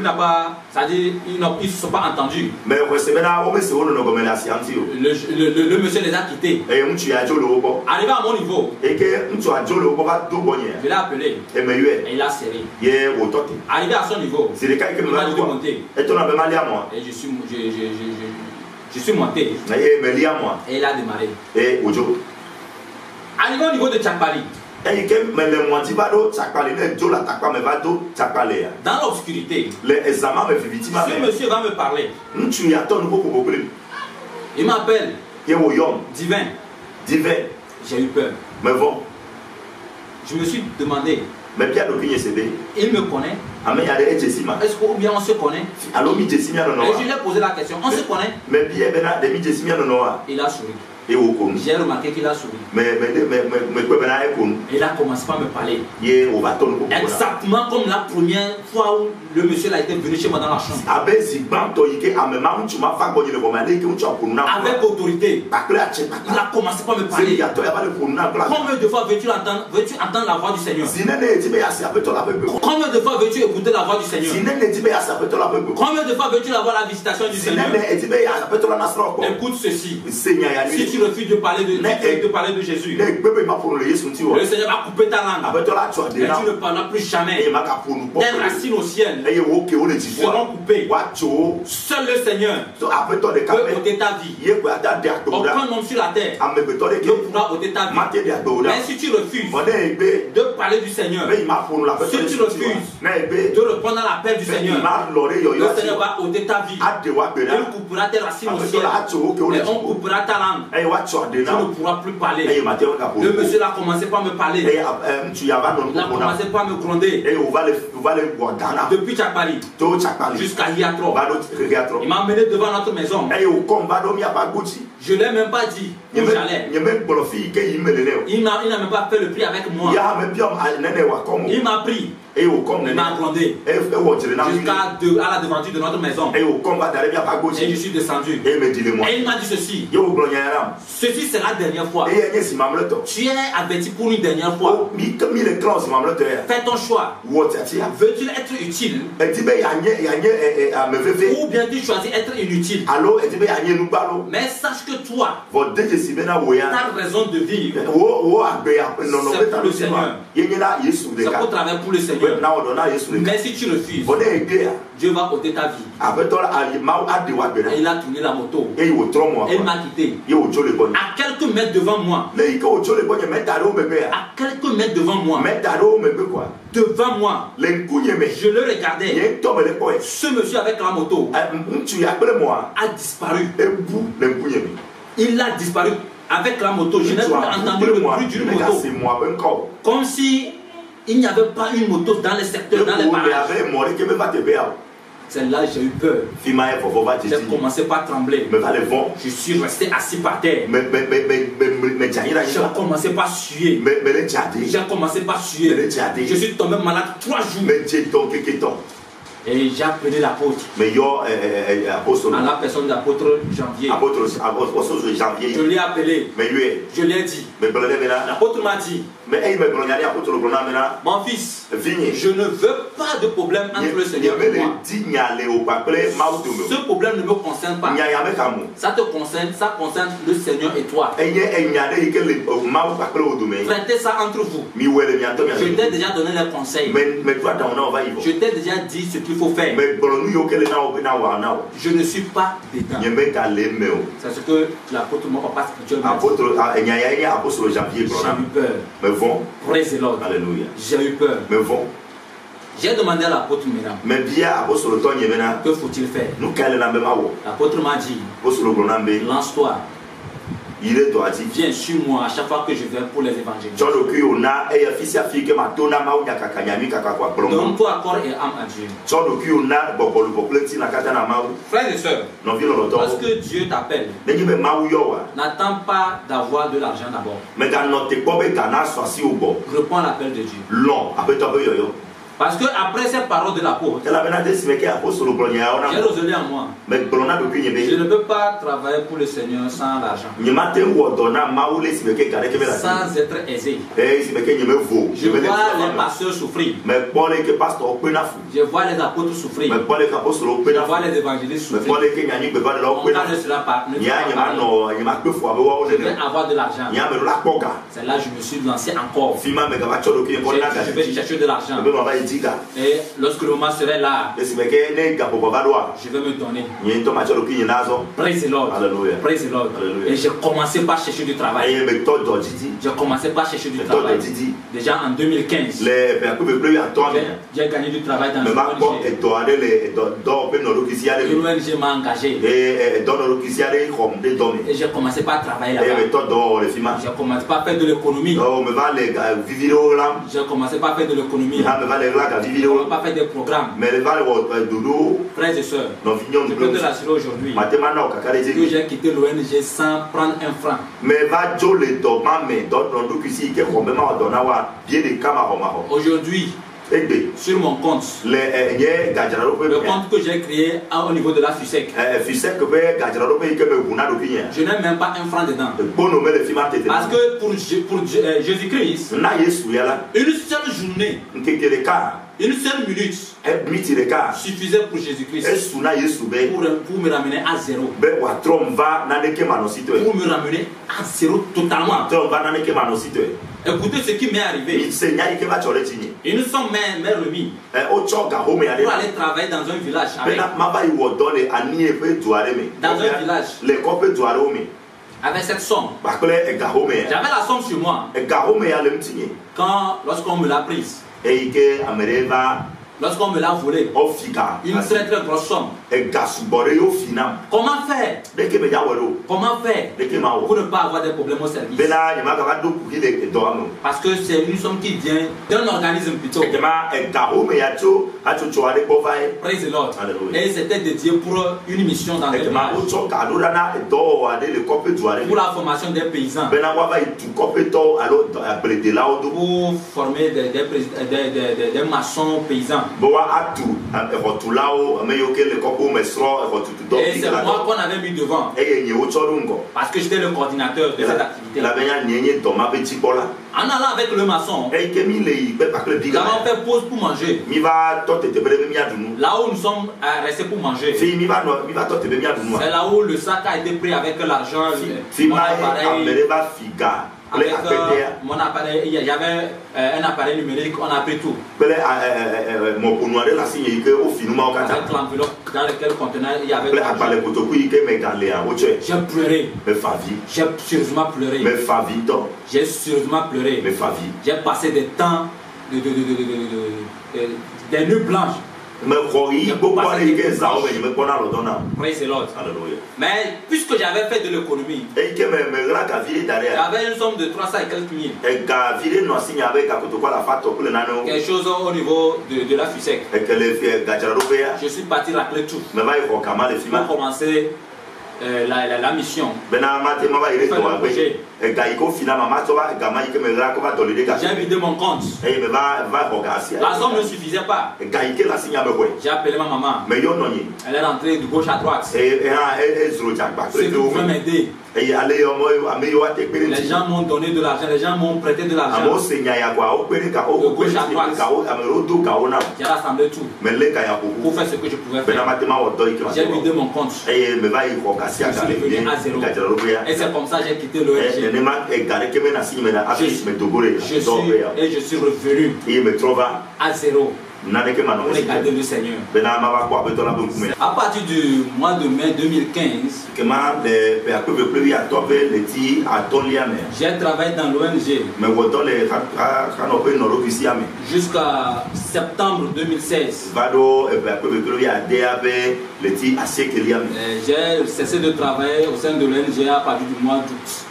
n'a pas... C'est-à-dire ils ne se sont pas entendus. Le monsieur les a quittés. Arrivé à mon niveau, je l'ai appelé et il a serré. Arrivé à son niveau, il m'a dit de monter. Et je suis monté. Et il a démarré. Arrivé au niveau de Tchakpali, dans l'obscurité, ce monsieur va me parler. Il m'appelle Divin. J'ai eu peur. Mais bon. Je me suis demandé. Mais bien le pied cédé. Il me connaît. Est-ce que ou bien on se connaît? Alors, et je lui ai posé la question. On se connaît? Mais bien, il a souri. J'ai remarqué qu'il a souri. Il a commencé par me parler. Exactement comme la première fois où le monsieur a été venu chez moi dans la chambre. Avec autorité. Il a commencé par me parler. Combien de fois veux-tu entendre la voix du Seigneur? Combien de fois veux-tu écouter la voix du Seigneur? Combien de fois veux-tu avoir la visitation du Seigneur? Écoute ceci. Si tu refuses de parler de Jésus, le Seigneur va couper ta langue et tu ne parleras plus jamais. Tes racines au ciel seront coupées. Seul le Seigneur peut ôter ta vie. Aucun homme sur la terre ne pourra ôter ta vie. Mais si tu refuses de parler du Seigneur, si tu refuses de répondre à l'appel du Seigneur, le Seigneur va ôter ta vie. Il coupera tes racines au ciel et on coupera ta langue. Tu ne pourras plus parler. Le monsieur a commencé par me parler. Il a commencé par me gronder. Depuis Tchakbali jusqu'à Hiatro. Il m'a emmené devant notre maison. Je ne l'ai même pas dit où j'allais. Il n'a même pas fait le prix avec moi. Il m'a pris. Il m'a grondé jusqu'à la devanture de notre maison. Et je suis descendu. Et il m'a dit ceci. Ceci c'est la dernière fois. Tu es averti pour une dernière fois. Fais ton choix. Veux-tu être utile? Ou bien tu choisis être inutile? Mais sache que toi, ta raison de vivre, c'est pour le Seigneur. C'est pour travailler pour le Seigneur. Mais si tu refuses, Dieu va ôter ta vie. Et il a tourné la moto. Et il m'a quitté. À quelques mètres devant moi. À quelques mètres devant moi. Devant moi. Je le regardais. Ce monsieur avec la moto a disparu. Il a disparu avec la moto. Je n'ai pas entendu le bruit d'une moto. Comme si il n'y avait pas une moto dans les secteurs, dans les parages. C'est là que j'ai eu peur. J'ai commencé par trembler. Je suis resté assis par terre. J'ai commencé par suer. J'ai commencé par suer. Je suis tombé malade 3 jours. Et j'ai appelé l'apôtre. À la personne de l'apôtre Janvier. Je l'ai appelé. Je lui ai dit. L'apôtre m'a dit. Mon fils, je ne veux pas de problème entre le Seigneur et moi. Ce problème ne me concerne pas. Ça te concerne, ça concerne le Seigneur et toi. Traitez ça entre vous. Je t'ai déjà donné les conseils. Je t'ai déjà dit ce qu'il faut faire. Je ne suis pas dedans. C'est ce que l'apôtre, mon papa spirituel m'a dit. J'ai eu peur. Praise the Lord. Alléluia. J'ai eu peur. J'ai demandé à l'apôtre maintenant. Que faut-il faire? L'apôtre m'a dit, lance-toi. Viens sur moi à chaque fois que je vais pour les évangéliser. Donne-toi corps et âme à Dieu. Frères et sœurs, parce que Dieu t'appelle, n'attends pas d'avoir de l'argent d'abord. Réponds à l'appel de Dieu. Parce que après ces paroles de l'apôtre, j'ai résolu en moi. Je ne peux pas travailler pour le Seigneur sans l'argent. Sans être aisé. Je vois les pasteurs souffrir. Je vois les apôtres souffrir. Je vois les évangélistes souffrir. On ne sera pas. Je vais avoir de l'argent. C'est là que je me suis lancé encore. Je vais chercher de l'argent. Et lorsque le moment serait là, je vais me donner. Praise the Lord. Alléluia. Praise the Lord. Alléluia. Et j'ai commencé par chercher du travail. J'ai commencé par chercher du travail. Déjà en 2015, j'ai gagné du travail dans l'ONG m'a engagé. Et j'ai commencé par travailler là-bas. J'ai commencé par faire de l'économie. J'ai commencé par faire de l'économie. J'ai commencé par faire des programmes. Frères et sœurs, je peux te rassurer aujourd'hui que j'ai quitté l'ONG sans prendre un franc. Aujourd'hui, sur mon compte, le compte que j'ai créé au niveau de la FUSEC, je n'ai même pas un franc dedans. Parce que pour Jésus-Christ, une seule journée, une seule minute suffisait pour Jésus-Christ pour me ramener à zéro. Pour me ramener à zéro totalement. Écoutez ce qui m'est arrivé. Ils nous sont remis pour aller travailler dans un village. Dans un village. Avec cette somme. J'avais la somme sur moi. Lorsqu'on me l'a prise. Lorsqu'on me l'a volé, une très très grosse somme. Comment faire? Comment faire pour ne pas avoir des problèmes au service? Parce que c'est une somme qui vient d'un organisme plutôt. Praise the Lord. Et c'était dédié pour une mission dans le village. Pour la formation des paysans. Pour former des maçons paysans. Et c'est moi qu'on avait mis devant. Parce que j'étais le coordinateur de cette activité. En allant avec le maçon, nous avons fait pause pour manger. Là où nous sommes restés pour manger, c'est là où le sac a été pris avec l'argent, mon appareil. Avec mon appareil, il y avait un appareil numérique, on a pris tout. Avec l'enveloppe dans lequel contenait, il y avait j'ai pleuré. J'ai sérieusement pleuré. J'ai sérieusement pleuré. J'ai passé des temps, des nuits blanches. Praise the Lord. Mais puisque j'avais fait de l'économie, j'avais une somme de 300 et quelques mille. Quelque chose au niveau de la FUSEC. Je suis parti rappeler tout pour commencer la mission. J'ai vidé mon compte. La somme ne suffisait pas. J'ai appelé ma maman. Elle est rentrée de gauche à droite. Si vous pouvez m'aider. Les gens m'ont donné de l'argent, les gens m'ont prêté de l'argent. De gauche à droite. J'ai rassemblé tout pour faire ce que je pouvais faire. J'ai vidé mon compte. Je suis revenu à zéro. Et c'est comme ça que j'ai quitté l'ONG. Je suis revenu à zéro. Pour regarder le Seigneur. À partir du mois de mai 2015, j'ai travaillé dans l'ONG jusqu'à septembre 2016. J'ai cessé de travailler au sein de l'ONG à partir du mois d'août.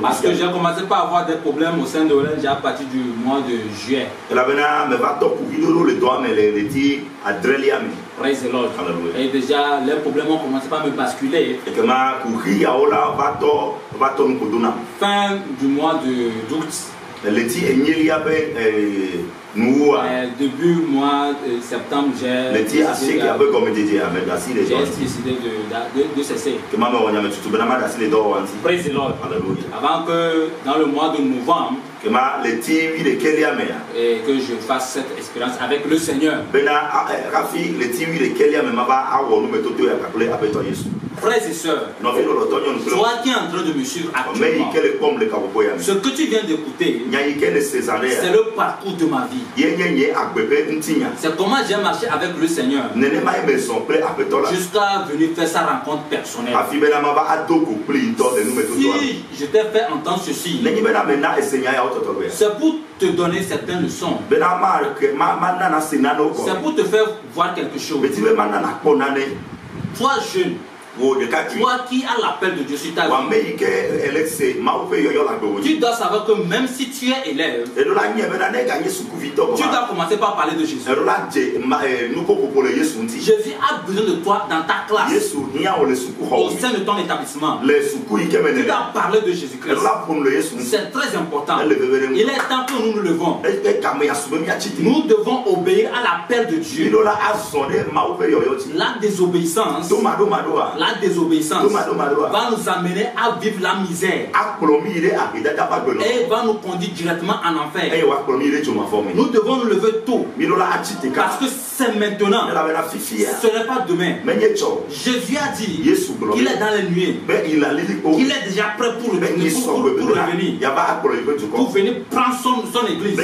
Parce que j'ai commencé par avoir des problèmes au sein de l'ONG à partir du mois de juillet. Praise the Lord. Et déjà, les problèmes ont commencé par me basculer. Fin du mois d'août. Début mois de septembre, j'ai décidé de cesser. Praise the Lord. Avant que dans le mois de novembre, et que je fasse cette expérience avec le Seigneur. Frères et sœurs, toi qui es en train de me suivre actuellement, ce que tu viens d'écouter, c'est le parcours de ma vie. C'est comment j'ai marché avec le Seigneur jusqu'à venir faire sa rencontre personnelle. Si je t'ai fait entendre ceci, c'est pour te donner certaines leçons. C'est pour te faire voir quelque chose. Toi jeune, toi qui as l'appel de Dieu sur ta vie, tu dois savoir que même si tu es élève, tu dois commencer par parler de Jésus. Jésus a besoin de toi dans ta classe, au sein de ton établissement. Tu dois parler de Jésus-Christ. C'est très important. Il est temps que nous nous levons. Nous devons obéir à l'appel de Dieu. La désobéissance va nous amener à vivre la misère et va nous conduire directement en enfer. Nous devons nous lever tôt parce que c'est maintenant, ce n'est pas demain. Jésus a dit qu'il est dans les nuées, qu'il est déjà prêt pour revenir, pour venir prendre son église.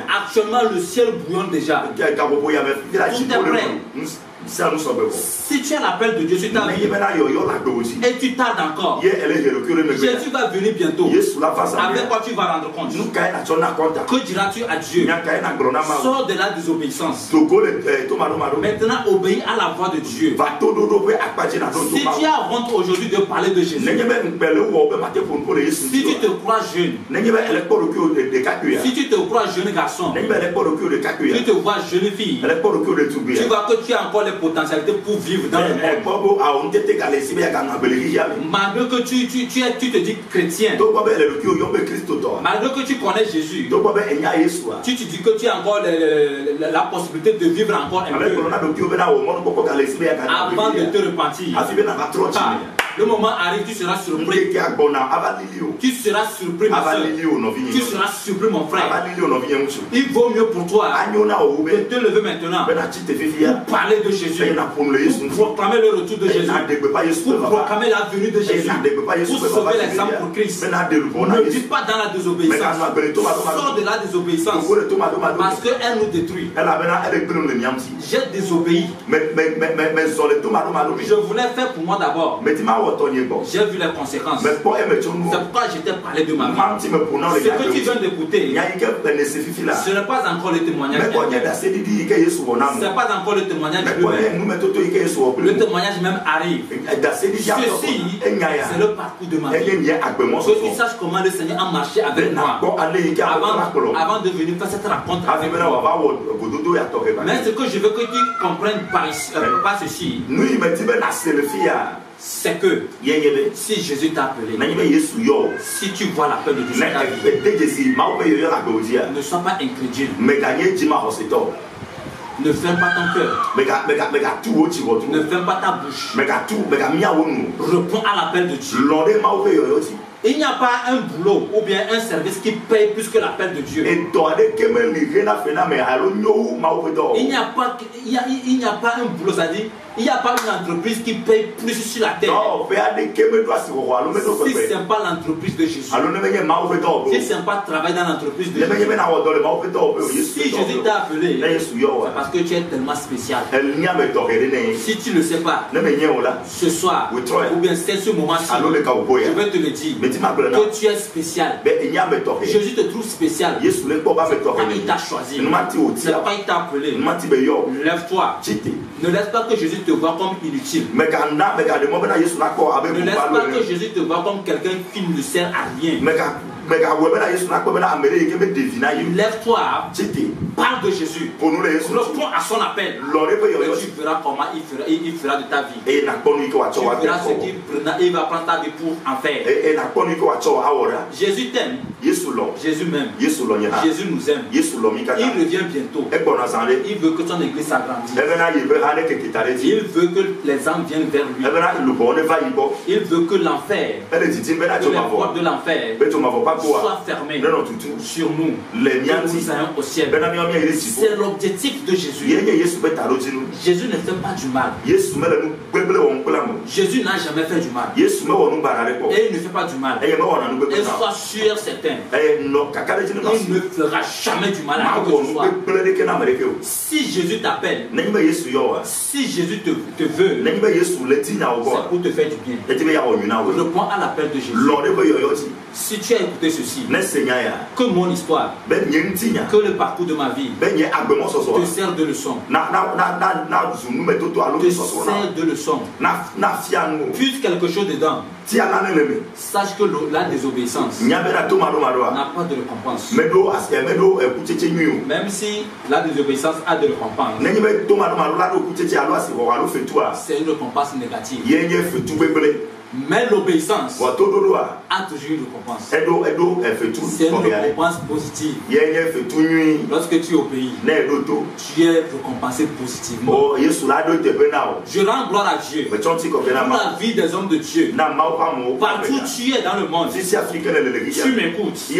Actuellement le ciel bouillonne déjà. Tout est prêt. Si tu as l'appel de Dieu sur ta vie et tu tardes encore, Jésus va venir bientôt. Avec quoi tu vas rendre compte? Que diras-tu à Dieu? Sors de la désobéissance. Maintenant obéis à la voix de Dieu. Si tu as honte aujourd'hui de parler de Jésus, si tu te crois jeune, si tu te crois jeune garçon, si tu te vois jeune fille, tu vois que tu as encore les potentialités pour vivre dans le monde. Malgré que tu te dis chrétien, malgré que tu connais Jésus, tu te dis que tu as encore la possibilité de vivre encore un peu avant de te repentir. Le moment arrive, tu seras surpris. Tu seras surpris, ma soeur. Tu seras surpris, mon frère. Il vaut mieux pour toi de te lever maintenant pour parler de Jésus, pour proclamer le retour de Jésus, pour proclamer la venue de Jésus, pour sauver les âmes pour Christ. Ne vis pas dans la désobéissance. Sors de la désobéissance parce qu'elle nous détruit. J'ai désobéi. Je voulais faire pour moi d'abord. J'ai vu les conséquences. C'est pourquoi je t'ai parlé de ma vie. Ce que tu viens d'écouter, ce n'est pas encore le témoignage. Ce n'est pas encore le témoignage lui-même. Le témoignage même arrive. Ceci, c'est le parcours de ma vie. Que tu saches comment le Seigneur a marché avec moi avant de venir faire cette rencontre avec moi. Mais ce que je veux que tu comprennes par ceci, c'est que si Jésus t'a appelé, si tu vois l'appel de Dieu dans ta vie, ne sois pas incrédule. Ne ferme pas ton cœur. Ne ferme pas ta bouche. Réponds à l'appel de Dieu. Il n'y a pas un boulot ou bien un service qui paye plus que l'appel de Dieu. Il n'y a pas un boulot, c'est-à-dire il n'y a pas une entreprise qui paye plus sur la terre. Si ce n'est pas l'entreprise de Jésus, si ce n'est pas travailler dans l'entreprise de Jésus, si Jésus t'a appelé, c'est parce que tu es tellement spécial. Si tu ne le sais pas, ce soir, ou bien c'est ce moment-ci, je vais te le dire, que tu es spécial. Jésus te trouve spécial. Il t'a choisi. C'est pourquoi il t'a appelé. Lève-toi. Ne laisse pas que Jésus te voit comme inutile. Ne laisse pas que Jésus te voit comme quelqu'un qui ne sert à rien. Lève-toi parle de Jésus. Réponds à son appel. Et tu verras comment il fera de ta vie. Tu verras ce qu'il va prendre ta vie pour en faire. Jésus t'aime. Jésus m'aime. Jésus nous aime. Il revient bientôt. Il veut que ton église s'agrandisse. Il veut que les âmes viennent vers lui. Il veut que l'enfer, que les portes de l'enfer soient fermées sur nous. Que nous soyons au ciel. C'est l'objectif de Jésus. Jésus ne fait pas du mal. Jésus n'a jamais fait du mal. Et il ne fait pas du mal. Et sois sûr, certain. Il ne fera jamais du mal à qui que ce soit. Si Jésus t'appelle, si Jésus te veut, c'est pour te faire du bien. Réponds à l'appel de Jésus. Si tu as écouté ceci, que mon histoire, que le parcours de ma vie te sert de leçon, te sert de leçon, puisse quelque chose dedans, sache que la désobéissance n'a pas de récompense. Même si la désobéissance a de récompense, c'est une récompense négative. Mais l'obéissance a toujours une récompense. C'est une récompense positive. Lorsque tu obéis, tu es récompensé positivement. Je rends gloire à Dieu pour la vie des hommes de Dieu. Partout tu es dans le monde, tu m'écoutes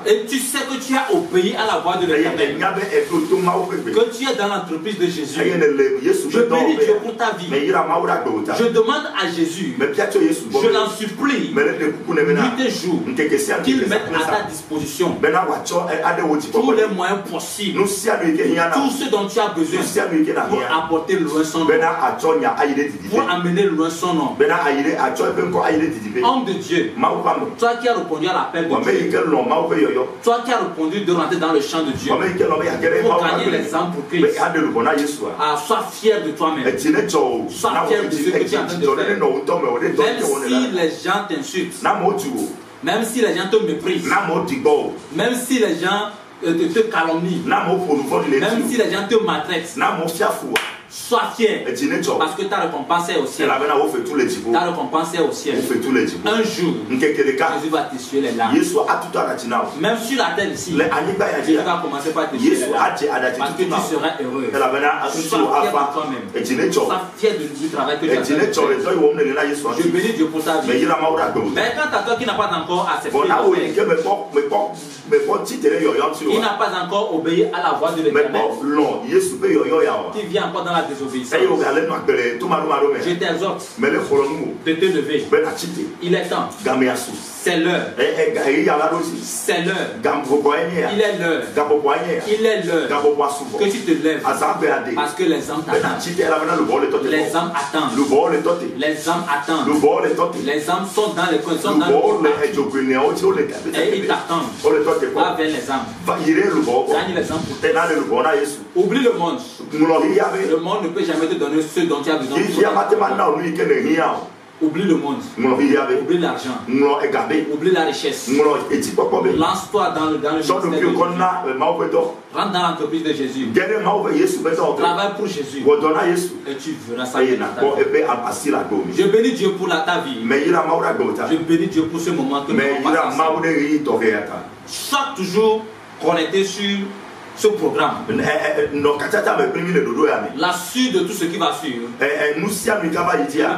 et tu sais que tu as obéi à la voix de l'Éternel, que tu es dans l'entreprise de Jésus. Je bénis Dieu pour ta vie. Je demande à Jésus, je l'en supplie, nuit et jour, qu'il mette à ta disposition tous les moyens possibles, tout ce dont tu as besoin pour apporter loin son nom, pour amener loin son nom. Homme de Dieu, toi qui as répondu à l'appel de Dieu, toi qui as répondu de rentrer dans le champ de Dieu pour gagner les âmes pour Christ, sois fier de toi-même, sois fier de ce que tu es en train de faire. Même si les gens t'insultent, même si les gens te méprisent, même si les gens te calomnient, même si les gens te maltraitent, sois fier, parce que ta récompense est au ciel. Ta récompense est au ciel. Un jour, Jésus va t'essuyer les larmes. Même sur la terre ici, Jésus va commencer par t'essuyer les larmes, parce que tu seras heureux. Sois fier de toi-même. Sois fier du travail que tu as fait. Je bénis Dieu pour ta vie. Mais quant à toi qui n'a pas encore accepté, il n'a pas encore obéi à la voix de l'Éternel, qui vient encore dans la désobéissance, je t'exhorte de te lever. Il est temps. C'est l'heure. C'est l'heure. Il est l'heure. Il est l'heure que tu te lèves, parce que les âmes t'attendent. Les âmes attendent. Les âmes attendent. Les âmes sont dans les coins, sont dans le et ils t'attendent. Va vers les âmes. Gagne les âmes pour toi. Oublie le monde. Le monde ne peut jamais te donner ce dont tu as besoin. Oublie le monde. Oublie l'argent. Oublie la richesse. Lance-toi dans le ministère de Dieu. Rentre dans l'entreprise de Jésus. Travaille pour Jésus. Et tu verras ça. Je bénis Dieu pour ta vie. Je bénis Dieu pour ce moment que nous avons passé. Sois toujours connecté sur ce programme. La suite de tout ce qui va suivre. Le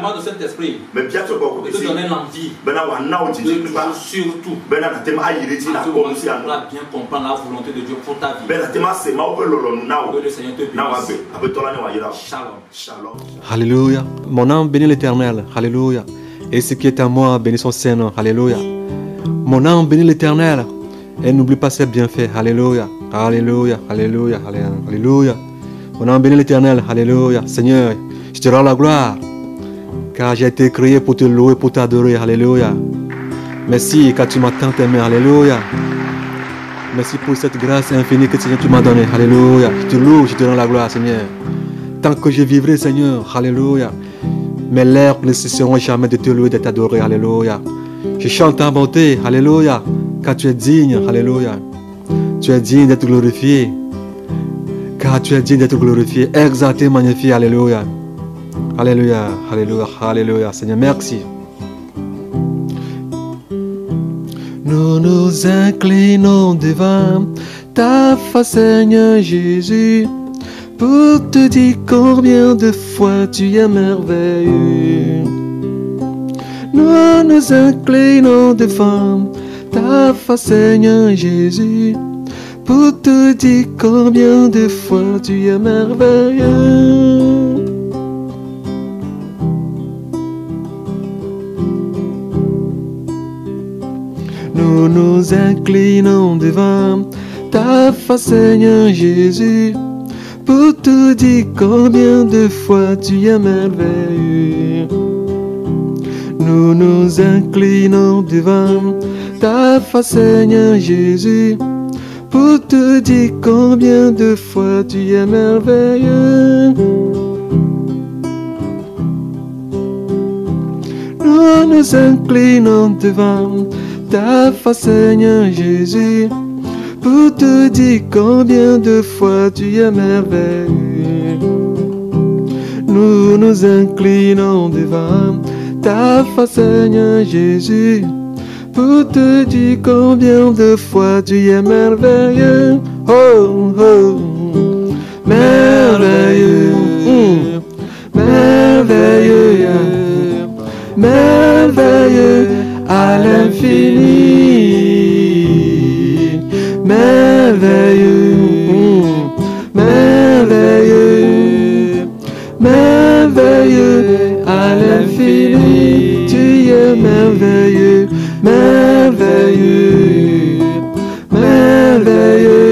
moment de cet esprit de te donner l'envie de toujours surtout bien comprendre la volonté de Dieu pour ta vie. Que le Seigneur te bénisse. Shalom. Alléluia. Mon âme bénit l'Éternel. Alléluia. Et ce qui est à moi bénit son Seigneur. Alléluia. Mon âme bénit l'Éternel. Et n'oublie pas ses bienfaits. Alléluia. Alléluia. Alléluia. Alléluia. Mon âme bénit l'Éternel. Alléluia. Seigneur, je te rends la gloire. Car j'ai été créé pour te louer, pour t'adorer. Alléluia. Merci car tu m'as tant aimé. Alléluia. Merci pour cette grâce infinie que Seigneur tu m'as donnée. Alléluia. Je te loue, je te rends la gloire, Seigneur. Tant que je vivrai, Seigneur. Alléluia. Mes lèvres ne cesseront jamais de te louer, de t'adorer. Alléluia. Je chante ta bonté. Alléluia. Car tu es digne. Alléluia. Tu es digne d'être glorifié. Car tu es digne d'être glorifié, exalté, magnifié. Alléluia. Alléluia, alléluia, alléluia. Seigneur, merci. Nous nous inclinons devant ta face, Seigneur Jésus, pour te dire combien de fois tu es merveilleux. Nous nous inclinons devant ta face, Seigneur Jésus, pour te dire combien de fois tu es merveilleux. Nous nous inclinons devant ta face, Seigneur Jésus, pour te dire combien de fois tu es merveilleux. Nous nous inclinons devant ta face, Seigneur Jésus, pour te dire combien de fois tu es merveilleux. Nous nous inclinons devant ta face, Seigneur Jésus, pour te dire combien de fois tu es merveilleux. Nous nous inclinons devant ta face, Seigneur Jésus, pour te dire combien de fois tu es merveilleux. Oh, oh, merveilleux, merveilleux, merveilleux à l'infini, merveilleux, merveilleux, merveilleux à l'infini, tu es merveilleux, merveilleux, merveilleux,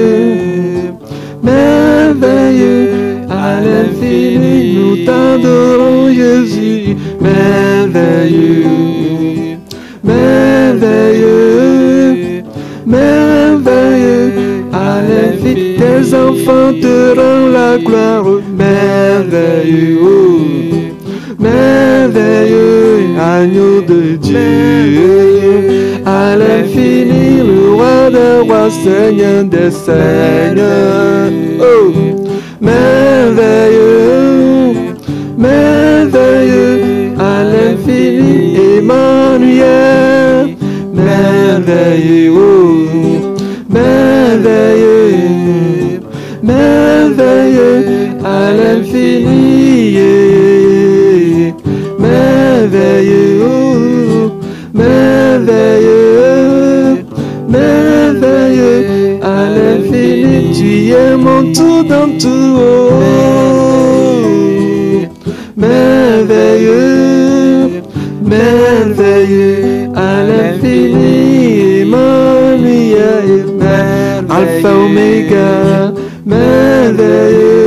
merveilleux à l'infini, nous t'adorons Jésus, merveilleux. Merveilleux, merveilleux, à l'infini, tes enfants te rendent la gloire, merveilleux, merveilleux, agneau de Dieu, à l'infini, le roi des rois, Seigneur des seigneurs, oh, merveilleux, merveilleux, à l'infini, Emmanuel, merveilleux, merveilleux, merveilleux, à l'infini, merveilleux, merveilleux, merveilleux, à l'infini, tu es mon tout dans tout, merveilleux, merveilleux, à l'infini, Emmanuel, Alpha Omega, merveilleux,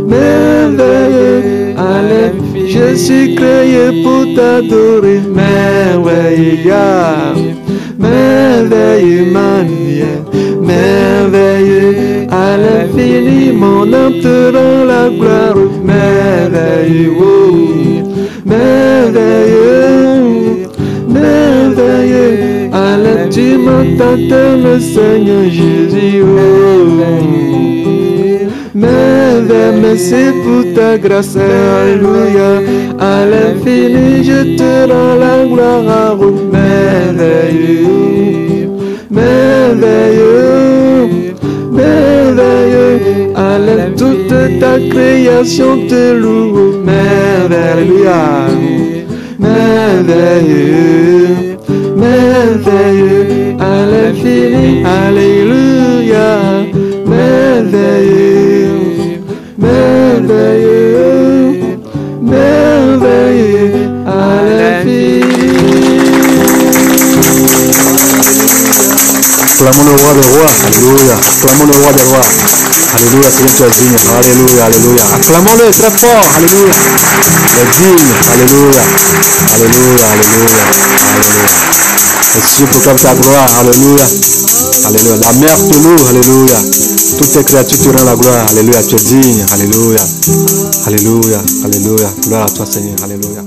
merveilleux, à l'infini, je suis créé pour t'adorer, merveilleux, merveilleux, Emmanuel, merveilleux, à l'infini, mon âme te rend la gloire, merveilleux, merveilleux, merveilleux, à l'intimité de le Seigneur Jésus, oh, merveilleux, merci pour ta grâce, alléluia, à l'infini, je te rends la gloire, oh, merveilleux, merveilleux, merveilleux, à toute ta création te loue, merveilleux, merveilleux, merveilleux, à l'infini, alléluia, merveilleux, merveilleux, merveilleux, à l'infini. Acclamons le roi des rois, alléluia, acclamons le roi des rois. Alléluia, Seigneur, tu es digne. Alléluia, alléluia. Acclamons-le très fort. Alléluia. Il est digne. Alléluia. Alléluia, alléluia. Alléluia. Merci pour ta gloire. Alléluia. Alléluia. La mer te loue. Alléluia. Toutes tes créatures te rendent la gloire. Alléluia. Tu es digne. Alléluia. Alléluia. Alléluia. Gloire à toi, Seigneur. Alléluia.